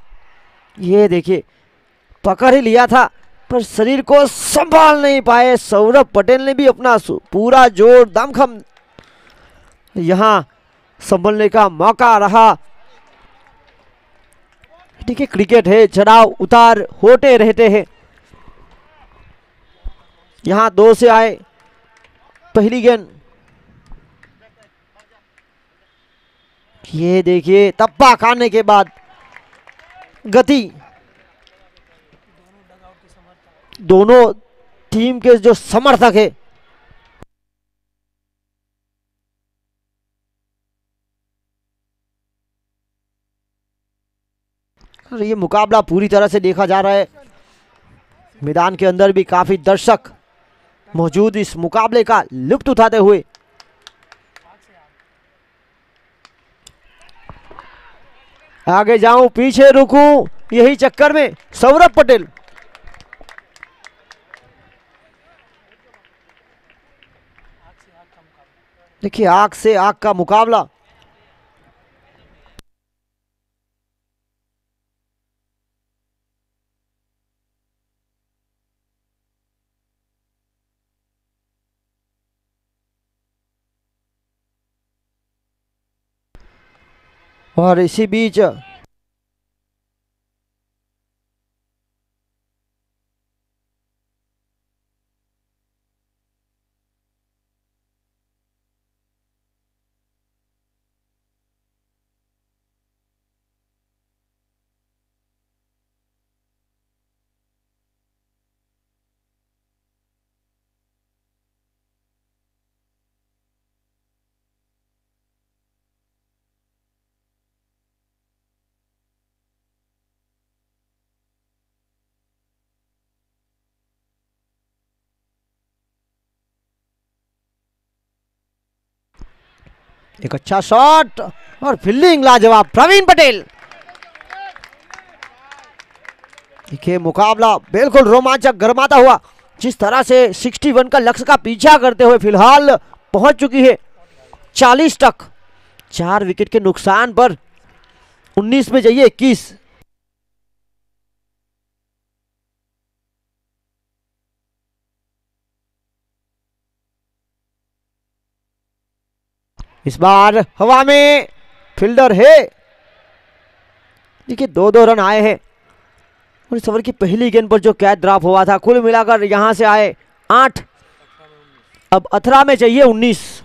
S1: ये देखिए पकड़ ही लिया था पर शरीर को संभाल नहीं पाए सौरभ पटेल ने भी अपना पूरा जोर दमखम यहां संभलने का मौका रहा। देखिए क्रिकेट है, चढ़ाव उतार होते रहते हैं। यहां 2 से आए पहली गेंद, ये देखिए तप्पा खाने के बाद गति, दोनों टीम के जो समर्थक है ये मुकाबला पूरी तरह से देखा जा रहा है। मैदान के अंदर भी काफी दर्शक मौजूद इस मुकाबले का लुत्फ उठाते हुए। आगे जाऊं पीछे रुकूं, यही चक्कर में सौरभ पटेल। देखिए आंख से आंख का मुकाबला। और इसी बीच एक अच्छा शॉट और फील्डिंग लाजवाब प्रवीण पटेल। देखिए मुकाबला बिल्कुल रोमांचक गर्माता हुआ। जिस तरह से 61 का लक्ष्य का पीछा करते हुए फिलहाल पहुंच चुकी है 40 तक। 4 विकेट के नुकसान पर 19 में चाहिए 21। इस बार हवा में फील्डर है। देखिए 2-2 रन आए हैं और इस ओवर की पहली गेंद पर जो कैच ड्रॉप हुआ था, कुल मिलाकर यहां से आए 8, अब 18 में चाहिए 19।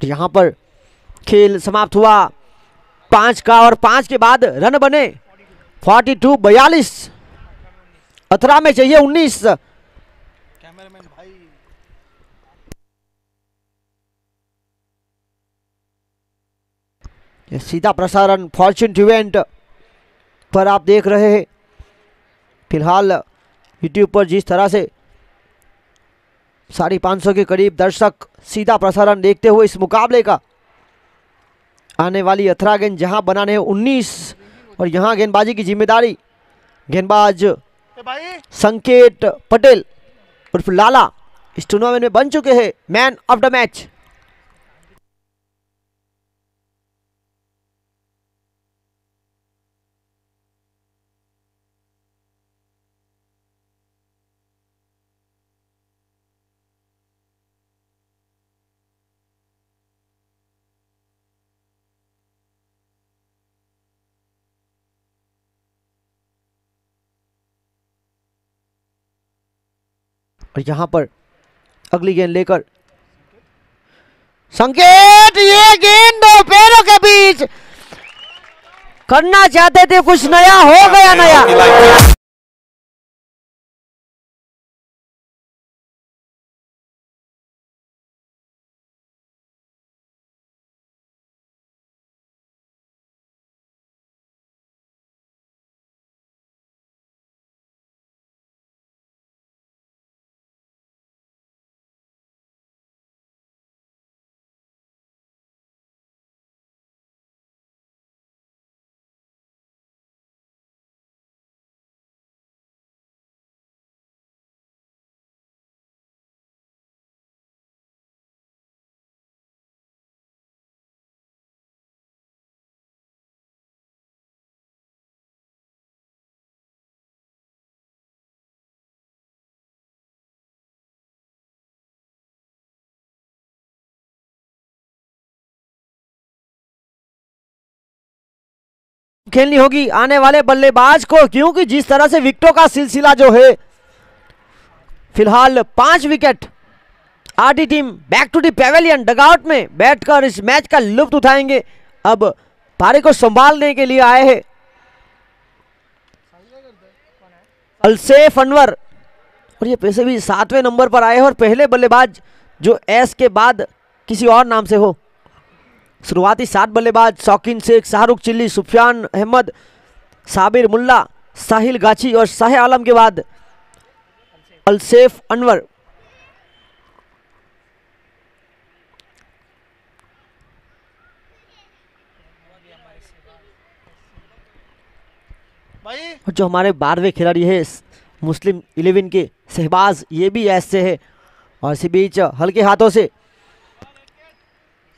S1: यहां पर खेल समाप्त हुआ 5 का और 5 के बाद रन बने 42-42। 18 में चाहिए 19।
S3: कैमरामैन भाई
S1: ये सीधा प्रसारण फॉर्च्यून इवेंट पर आप देख रहे हैं। फिलहाल यूट्यूब पर जिस तरह से 550 के करीब दर्शक सीधा प्रसारण देखते हुए इस मुकाबले का, आने वाली 18 गेंद जहां बनाने हैं 19 और यहां गेंदबाजी की जिम्मेदारी गेंदबाज
S3: भाई
S1: संकेत पटेल उर्फ लाला इस टूर्नामेंट में बन चुके हैं मैन ऑफ द मैच। और यहां पर अगली गेंद लेकर संकेत, ये गेंद दो पैरों के बीच करना चाहते थे, कुछ नया हो गया नया। खेलनी होगी आने वाले बल्लेबाज को, क्योंकि जिस तरह से विकेटों का सिलसिला जो है, फिलहाल 5 wicket. RD team back to the pavilion dugout में बैठकर इस मैच का लुत्फ उठाएंगे। अब पारी को संभालने के लिए आए हैं अलसेफ अनवर, और ये पैसे भी 7वें नंबर पर आए हैं और पहले बल्लेबाज जो एस के बाद किसी और नाम से हो। शुरुआती 7 बल्लेबाज शौकीन शेख, शाहरुख चिल्ली, सुफियान अहमद, साबिर मुल्ला, साहिल गाची और शाह आलम के बाद अलसेफ अनवर। और जो हमारे 12वें खिलाड़ी है मुस्लिम 11 के शहबाज, ये भी ऐसे है। और इसी बीच हल्के हाथों से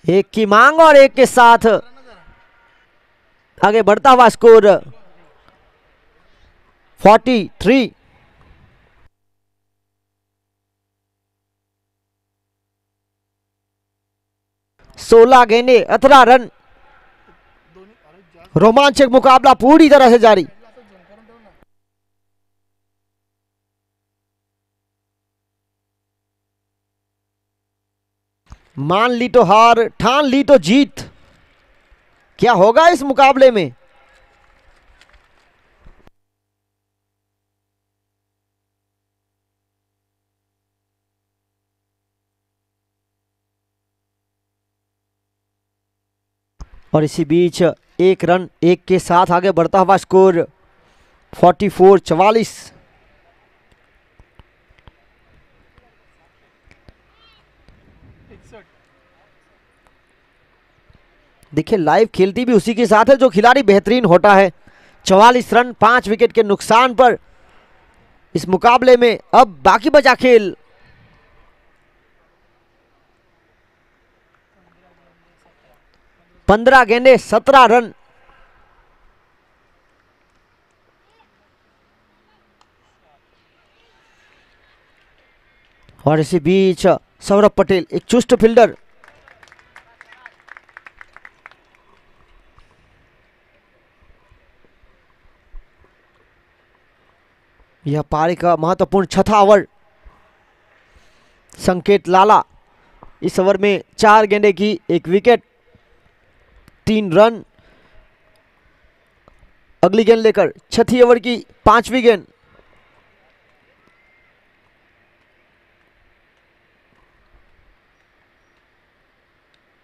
S1: एक की मांग और एक के साथ आगे बढ़ता हुआ स्कोर 43। सोलह गेंदे 18 रन। रोमांचक मुकाबला पूरी तरह से जारी। मान ली तो हार, ठान ली तो जीत, क्या होगा इस मुकाबले में? और इसी बीच एक रन एक के साथ आगे बढ़ता हुआ स्कोर 44-44। देखिए लाइव खेलती भी उसी के साथ है जो खिलाड़ी बेहतरीन होता है। 44 रन 5 विकेट के नुकसान पर इस मुकाबले में अब बाकी बचा खेल। पंद्रह गेंदे 17 रन। और इसी बीच सौरभ पटेल एक चुस्त फील्डर, यह पारी का महत्वपूर्ण छठा ओवर। संकेत लाला इस ओवर में 4 गेंदे की 1 विकेट 3 रन। अगली गेंद लेकर छठी ओवर की 5वीं गेंद।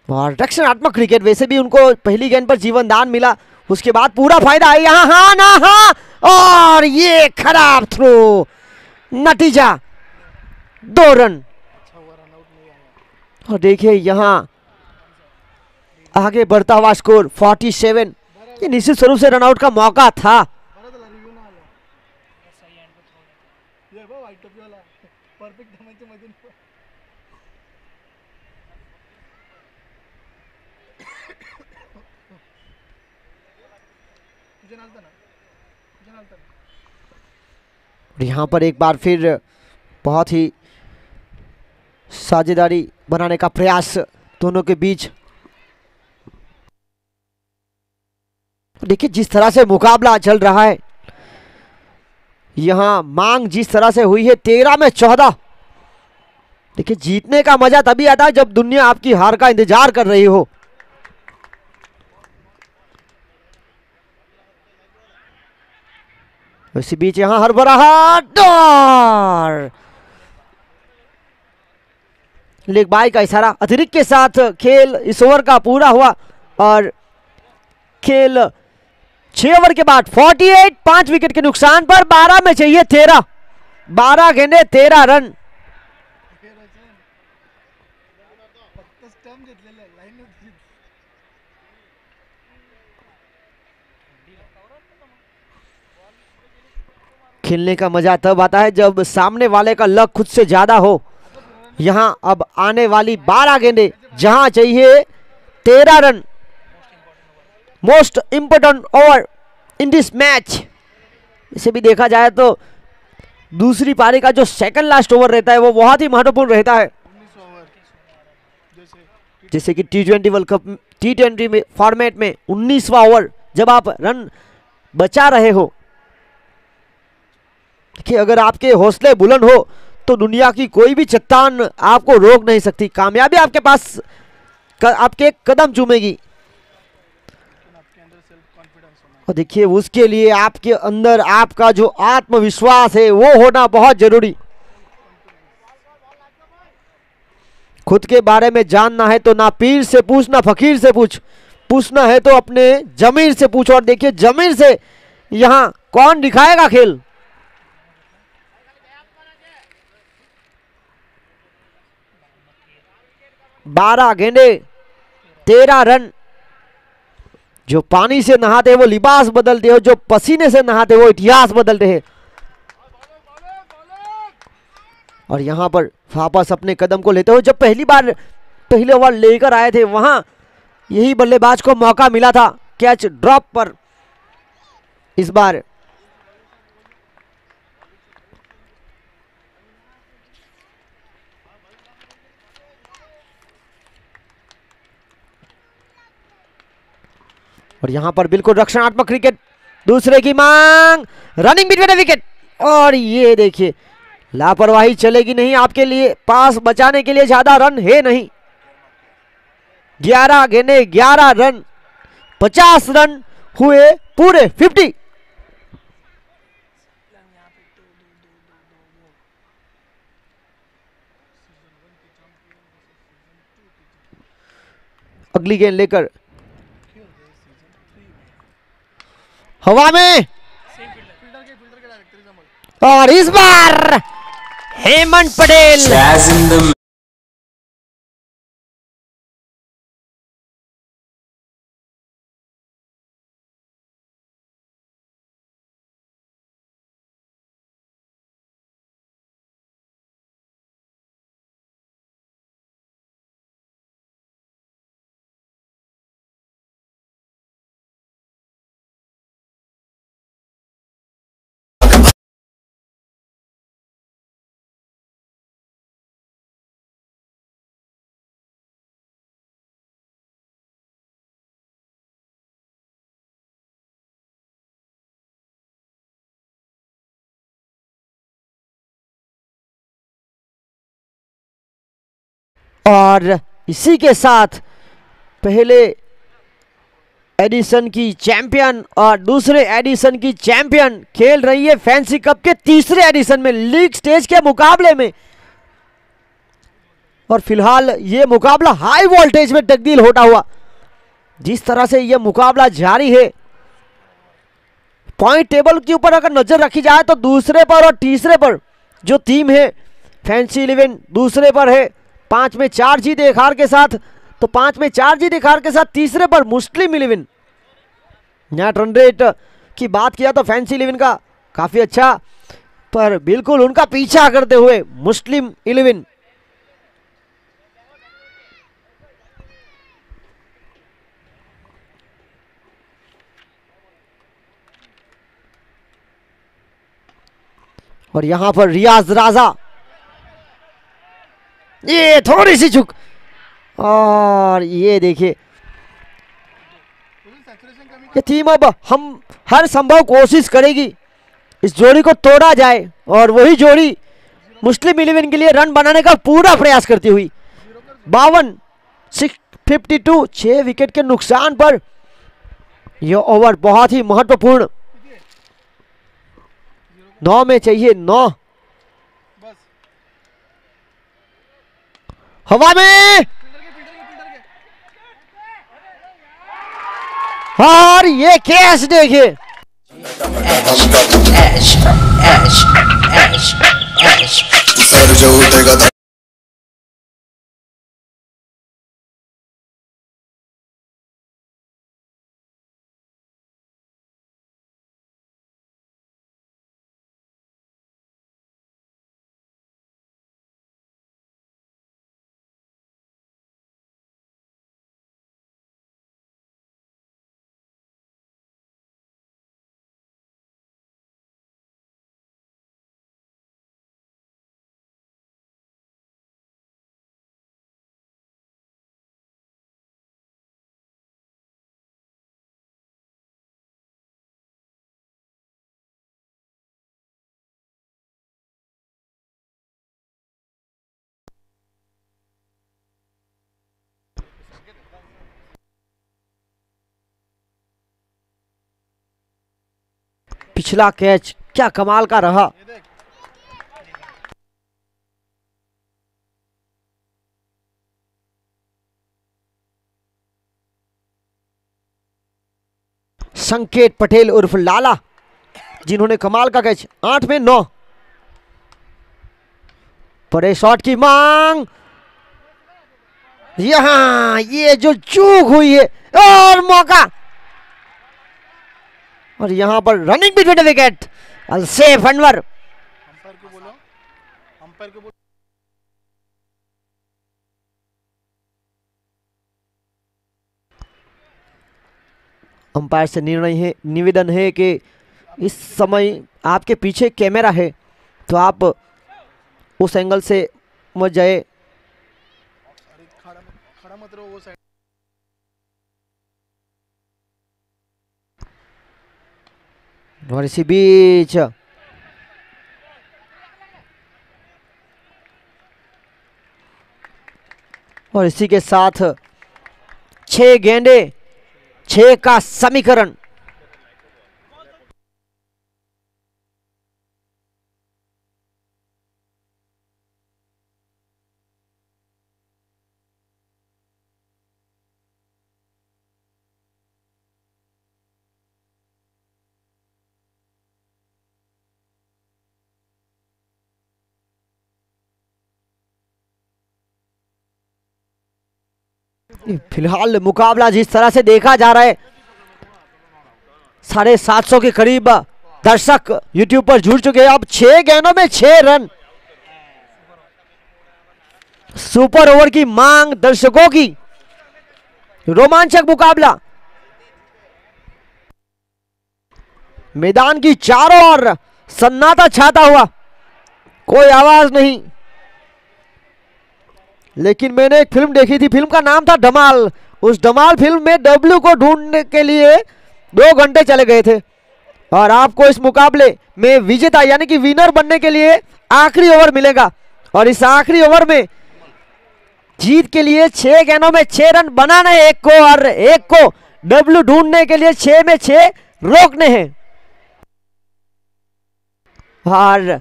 S1: और रक्षणात्मक क्रिकेट, वैसे भी उनको पहली गेंद पर जीवन दान मिला, उसके बाद पूरा फायदा है यहाँ। हाँ ना हाँ, और ये खराब थ्रो नतीजा 2 रन। और देखिए यहाँ आगे बढ़ता हुआ स्कोर 47। ये निश्चित स्वरूप से रनआउट का मौका था। यहाँ पर एक बार फिर बहुत ही साझेदारी बनाने का प्रयास दोनों के बीच। देखिए जिस तरह से मुकाबला चल रहा है, यहां मांग जिस तरह से हुई है 13 में 14। देखिए जीतने का मजा तभी आता है जब दुनिया आपकी हार का इंतजार कर रही हो। इसी बीच यहां हरबराहट और लेग बाई का इशारा। अतिरिक्त के साथ खेल इस ओवर का पूरा हुआ और खेल 6 ओवर के बाद 48, 5 विकेट के नुकसान पर 12 में चाहिए 13। 12 गेंदे 13 रन। खेलने का मजा तब आता है जब सामने वाले का लक खुद से ज्यादा हो। यहां अब आने वाली 12 गेंदे जहां चाहिए 13 run. Most important over in this match. इसे भी देखा जाए तो दूसरी पारी का जो सेकंड लास्ट ओवर रहता है वो बहुत ही महत्वपूर्ण रहता है। जैसे कि T20 वर्ल्ड कप T20 में फॉर्मेट में 19वां ओवर जब आप रन बचा रहे हो, देखिए अगर आपके हौसले बुलंद हो तो दुनिया की कोई भी चट्टान आपको रोक नहीं सकती। कामयाबी आपके पास आपके कदम चूमेगी। और देखिए उसके लिए आपके अंदर आपका जो आत्मविश्वास है वो होना बहुत जरूरी। खुद के बारे में जानना है तो ना पीर से पूछ ना फकीर से पूछ, पूछना है तो अपने जमीर से पूछ। और देखिए जमीर से यहां कौन दिखाएगा खेल। बारह गेंदे 13 रन। जो पानी से नहाते हैं वो लिबास बदलते हो, जो पसीने से नहाते वो इतिहास बदलते हैं। और यहां पर वापस अपने कदम को लेते हो। जब पहले ओवर लेकर आए थे वहां यही बल्लेबाज को मौका मिला था कैच ड्रॉप पर। इस बार और यहां पर बिल्कुल रक्षणात्मक क्रिकेट। दूसरे की मांग, रनिंग बिटवीन विकेट। और ये देखिए लापरवाही चलेगी नहीं आपके लिए। पास बचाने के लिए ज्यादा रन है नहीं। 11 गेंदे 11 रन, 50 रन हुए पूरे 50। अगली गेंद लेकर हवा में और इस बार हेमंत पटेल। और इसी के साथ पहले एडिशन की चैंपियन और दूसरे एडिशन की चैंपियन खेल रही है फैंसी कप के तीसरे एडिशन में, लीग स्टेज के मुकाबले में। और फिलहाल ये मुकाबला हाई वोल्टेज में तब्दील होता हुआ। जिस तरह से यह मुकाबला जारी है, पॉइंट टेबल के ऊपर अगर नजर रखी जाए तो दूसरे पर और तीसरे पर जो टीम है फैंसी 11 दूसरे पर है 5 में 4 जीत एक हार के साथ। तो 5 में 4 जीत एक हार के साथ तीसरे पर मुस्लिम 11। नेट रन रेट की बात किया तो फैंसी 11 का काफी अच्छा, पर बिल्कुल उनका पीछा करते हुए मुस्लिम 11। और यहां पर रियाज राजा, ये थोड़ी सी चूक, और ये देखिए ये टीम अब हम हर संभव कोशिश करेगी इस जोड़ी को तोड़ा जाए, और वही जोड़ी मुस्लिम 11 के लिए रन बनाने का पूरा प्रयास करती हुई। 52 652 6 विकेट के नुकसान पर यह ओवर बहुत ही महत्वपूर्ण। 9 में चाहिए 9। हवा में, और ये कैच देखिए,
S2: सर जो उठेगा
S1: पिछला कैच क्या कमाल का रहा। संकेत पटेल उर्फ लाला, जिन्होंने कमाल का कैच, 8 में 9। बड़े शॉट की मांग, यहां ये जो चूक हुई है, और मौका, और यहां पर रनिंग बिटवीन द विकेट, अलसेफ अनवर।
S3: अंपायर को बोलो, अंपायर को बोलो।
S1: अंपायर से निर्णय है, निवेदन है कि इस समय आपके पीछे कैमरा है तो आप उस एंगल से मत जाए।
S3: अरे खड़ा मत रहो वो साइड।
S1: और इसी बीच और इसी के साथ 6 गेंदे 6 का समीकरण। फिलहाल मुकाबला जिस तरह से देखा जा रहा है, 750 के करीब दर्शक YouTube पर जुड़ चुके हैं। अब 6 गेंदों में 6 रन, सुपर ओवर की मांग दर्शकों की, रोमांचक मुकाबला। मैदान की चारों ओर सन्नाटा छाता हुआ, कोई आवाज नहीं। लेकिन मैंने एक फिल्म देखी थी, फिल्म का नाम था धमाल। उस धमाल फिल्म में डब्लू को ढूंढने के लिए 2 घंटे चले गए थे, और आपको इस मुकाबले में विजेता यानी कि विनर बनने के लिए आखिरी ओवर मिलेगा। और इस आखिरी ओवर में जीत के लिए 6 गेंदों में 6 रन बनाना है एक को, और एक को डब्लू ढूंढने के लिए 6 में 6 रोकने हैं। और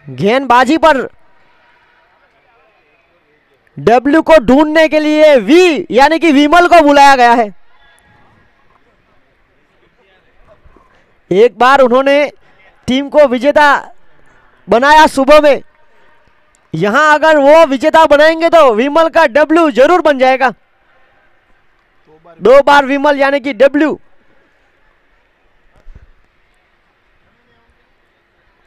S1: गेंदबाजी पर डब्लू को ढूंढने के लिए वी यानी कि विमल को बुलाया गया है। एक बार उन्होंने टीम को विजेता बनाया सुबह में, यहां अगर वो विजेता बनाएंगे तो विमल का डब्ल्यू जरूर बन जाएगा। 2 बार विमल यानी कि डब्ल्यू।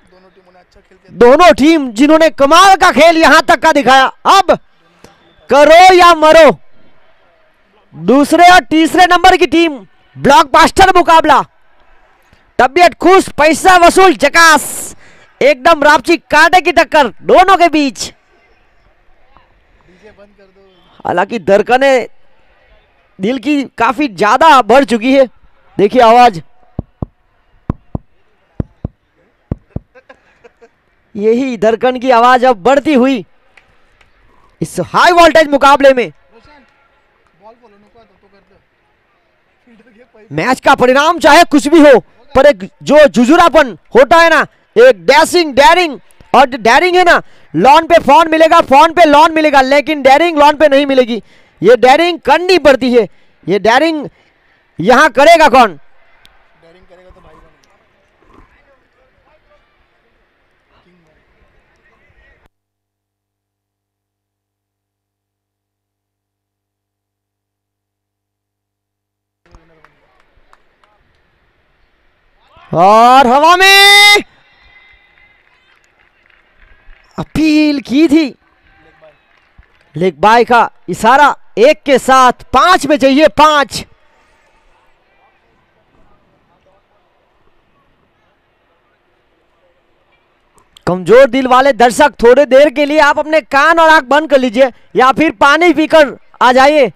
S3: दोनों टीमों ने अच्छा खेल किया।
S1: दोनों टीम जिन्होंने कमाल का खेल यहां तक का दिखाया। अब करो या मरो, दूसरे और तीसरे नंबर की टीम, ब्लॉकबस्टर मुकाबला, तबियत खुश, पैसा वसूल, झकास, एकदम रापची कांटे की टक्कर दोनों के बीच।
S3: डीजे बंद कर दो।
S1: हालांकि धड़कनें दिल की काफी ज्यादा बढ़ चुकी है। देखिए आवाज, यही धड़कन की आवाज अब बढ़ती हुई इस हाई वोल्टेज मुकाबले में।
S3: रोशन बॉल बोलो नको आता तो करते फील्डर के पाइप।
S1: मैच का परिणाम चाहे कुछ भी हो, पर एक जो जुजुरापन होता है ना, एक डैशिंग डेयरिंग, और डेयरिंग है ना, लॉन पे फोन मिलेगा, फोन पे लॉन मिलेगा, लेकिन डेयरिंग लॉन पे नहीं मिलेगी। ये डेयरिंग करनी पड़ती है। ये डेयरिंग यहां करेगा कौन?
S3: डेयरिंग करेगा तो भाई बनेगा। किंग बनेगा।
S1: और हवा में अपील की थी, लेग बाय का इशारा, 1 के साथ 5 में चाहिए 5। कमजोर दिल वाले दर्शक, थोड़ी देर के लिए आप अपने कान और आंख बंद कर लीजिए, या फिर पानी पीकर आ जाइए,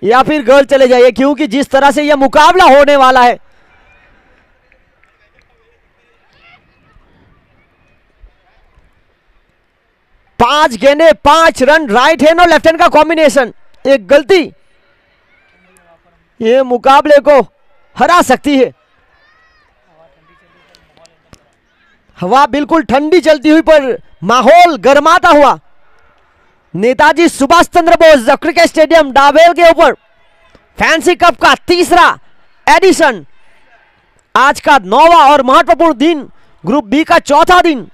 S1: या फिर घर चले जाइए, क्योंकि जिस तरह से यह मुकाबला होने वाला है, पांच गेंदे 5 रन, राइट हैंड और लेफ्ट हैंड का कॉम्बिनेशन, एक गलती ये मुकाबले को हरा सकती है। हवा बिल्कुल ठंडी चलती हुई, पर माहौल गर्माता हुआ। Netaji Subhash Chandra Bose cricket stadium double के ऊपर फैंसी कप का तीसरा एडिशन, आज का 9वां और महत्वपूर्ण दिन, ग्रुप बी का चौथा दिन।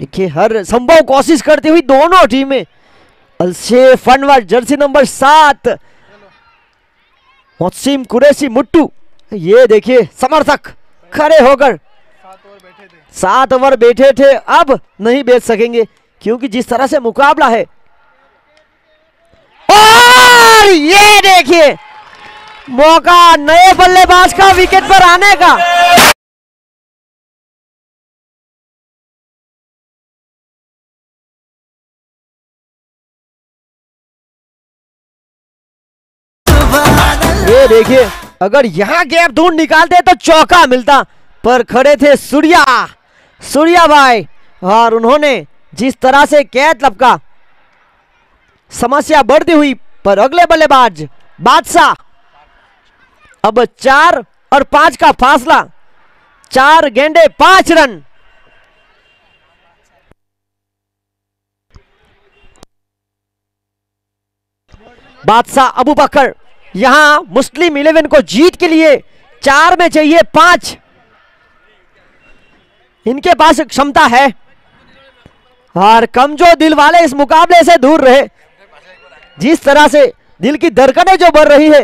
S1: देखिए हर संभव कोशिश करती हुई दोनों टीमें। अलशेफ अनवर जर्सी नंबर 7, मोहसिन कुरैशी मुट्टू, ये देखिए समर्थक खड़े होकर 7 ओवर बैठे थे, अब नहीं बैठ सकेंगे, क्योंकि जिस तरह से मुकाबला है। और ये देखिए मौका नए बल्लेबाज का विकेट पर आने का। ये देखिए अगर यहां गैप ढूंढ निकालते तो चौका मिलता, पर खड़े थे सूर्या भाई, और उन्होंने जिस तरह से कैच लपका, समस्या बढ़ती हुई। पर अगले बल्लेबाज बादशाह, अब 4 और 5 का फासला, 4 गेंदे 5 रन। बादशाह अबू बकर यहां मुस्लिम 11 को जीत के लिए 4 में चाहिए 5। इनके पास क्षमता है, और कमजोर दिल वाले इस मुकाबले से दूर रहे। जिस तरह से दिल की धड़कनें जो बढ़ रही है,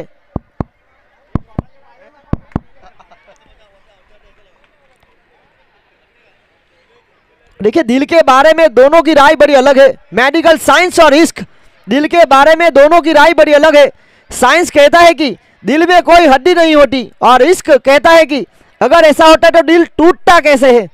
S1: देखिए दिल के बारे में दोनों की राय बड़ी अलग है। मेडिकल साइंस और इश्क, दिल के बारे में दोनों की राय बड़ी अलग है। साइंस कहता है कि दिल में कोई हड्डी नहीं होती, और इश्क कहता है कि अगर ऐसा होता तो दिल टूटता कैसे है।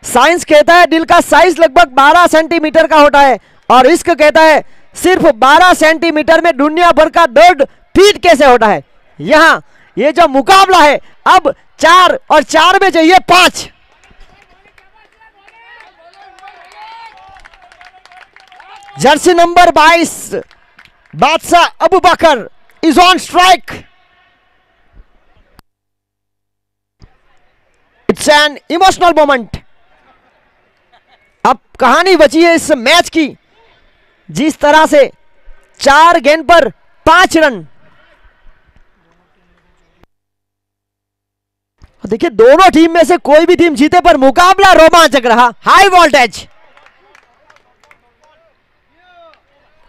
S1: साइंस कहता है दिल का साइज लगभग 12 सेंटीमीटर का होता है, और इश्क कहता है सिर्फ 12 सेंटीमीटर में दुनिया भर का दर्द फीट कैसे होता है। यहां ये जो मुकाबला है, अब 4 और 4 में चाहिए 5। Jersey number 22 Badshah Abu Bakar is on strike. It's an emotional moment. अब कहानी बची है इस मैच की, जिस तरह से 4 गेंद पर 5 रन। देखिए दोनों टीम में से कोई भी टीम जीते पर मुकाबला रोमांचक रहा, हाई वोल्टेज।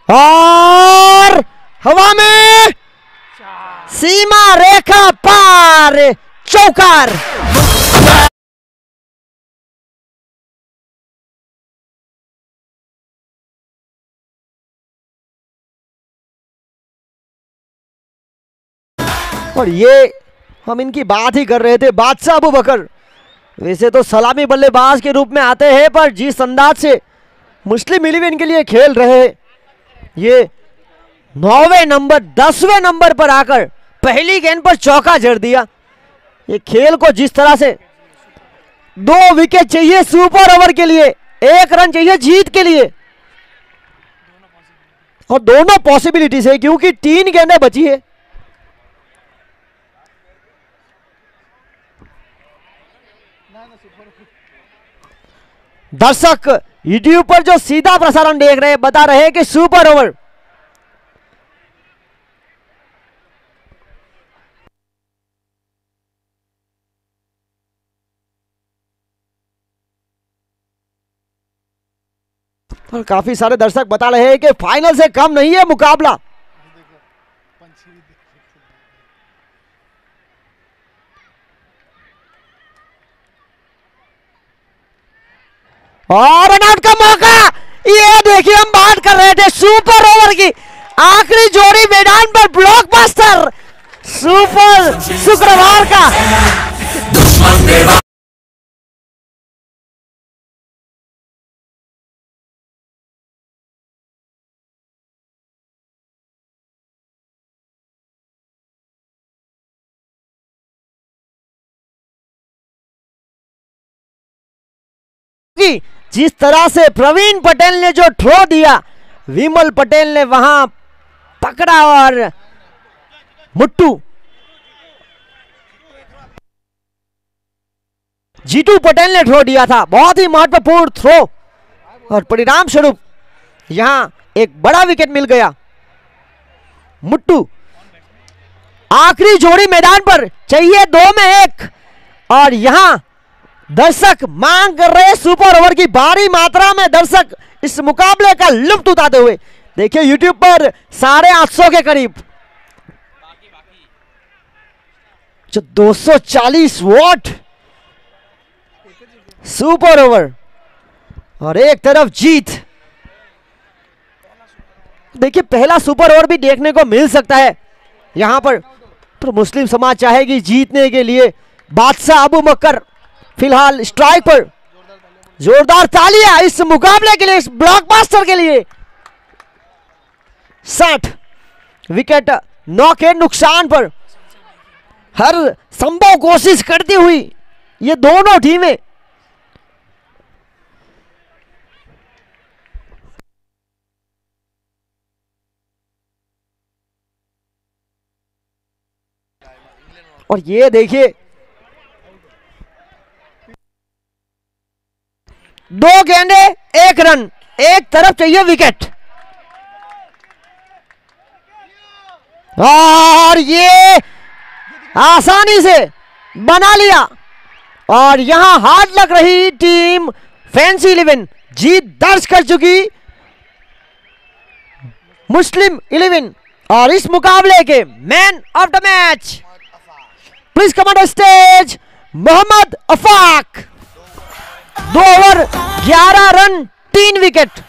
S1: और हवा में सीमा रेखा पार, चौकार। और ये हम इनकी बात ही कर रहे थे, बादशाह अबू बकर वैसे तो सलामी बल्लेबाज के रूप में आते हैं, पर जिस अंदाज से मुस्लिम 11 के लिए खेल रहे हैं, ये 9वें नंबर 10वें नंबर पर आकर पहली गेंद पर चौका जड़ दिया। ये खेल को जिस तरह से 2 विकेट चाहिए सुपर ओवर के लिए, 1 रन चाहिए जीत के लिए, और दोनों पॉसिबिलिटीज है क्योंकि 3 गेंदें बची है। दर्शक यूट्यूब पर जो सीधा प्रसारण देख रहे हैं बता रहे हैं कि सुपर ओवर और काफी सारे दर्शक बता रहे हैं कि फाइनल से कम नहीं है मुकाबला। और रनआउट का मौका, ये देखिए हम बात कर रहे थे सुपर ओवर की आखिरी जोड़ी मैदान पर, ब्लॉकबस्टर सुपर शुक्रवार का। जिस तरह से प्रवीण पटेल ने जो थ्रो दिया, विमल पटेल ने वहां पकड़ा और मुट्टू जीतू पटेल ने थ्रो दिया था, बहुत ही महत्वपूर्ण थ्रो, और परिणाम स्वरूप यहां एक बड़ा विकेट मिल गया। मुट्टू आखिरी जोड़ी मैदान पर, चाहिए 2 में 1, और यहां दर्शक मांग कर रहे सुपर ओवर की, भारी मात्रा में दर्शक इस मुकाबले का लुत्फ उठाते हुए। देखिए यूट्यूब पर 850 के करीब, जो 240 वॉट सुपर ओवर, और एक तरफ जीत। देखिए पहला सुपर ओवर भी देखने को मिल सकता है यहां पर, तो मुस्लिम समाज चाहेगी जीतने के लिए। बादशाह अबू बकर फिलहाल स्ट्राइक पर, जोरदार तालियां इस मुकाबले के लिए, इस ब्लॉकबस्टर के लिए। 60 विकेट 9 के नुकसान पर हर संभव कोशिश करती हुई ये दोनों टीमें और ये देखिए 2 गेंदे 1 रन, एक तरफ चाहिए विकेट, और ये आसानी से बना लिया। और यहां हाथ लग रही टीम फैंसी 11 जीत दर्ज कर चुकी मुस्लिम 11, और इस मुकाबले के man of the match please come on the stage Mohammad Afaq. 2 over 11 run 3 wicket.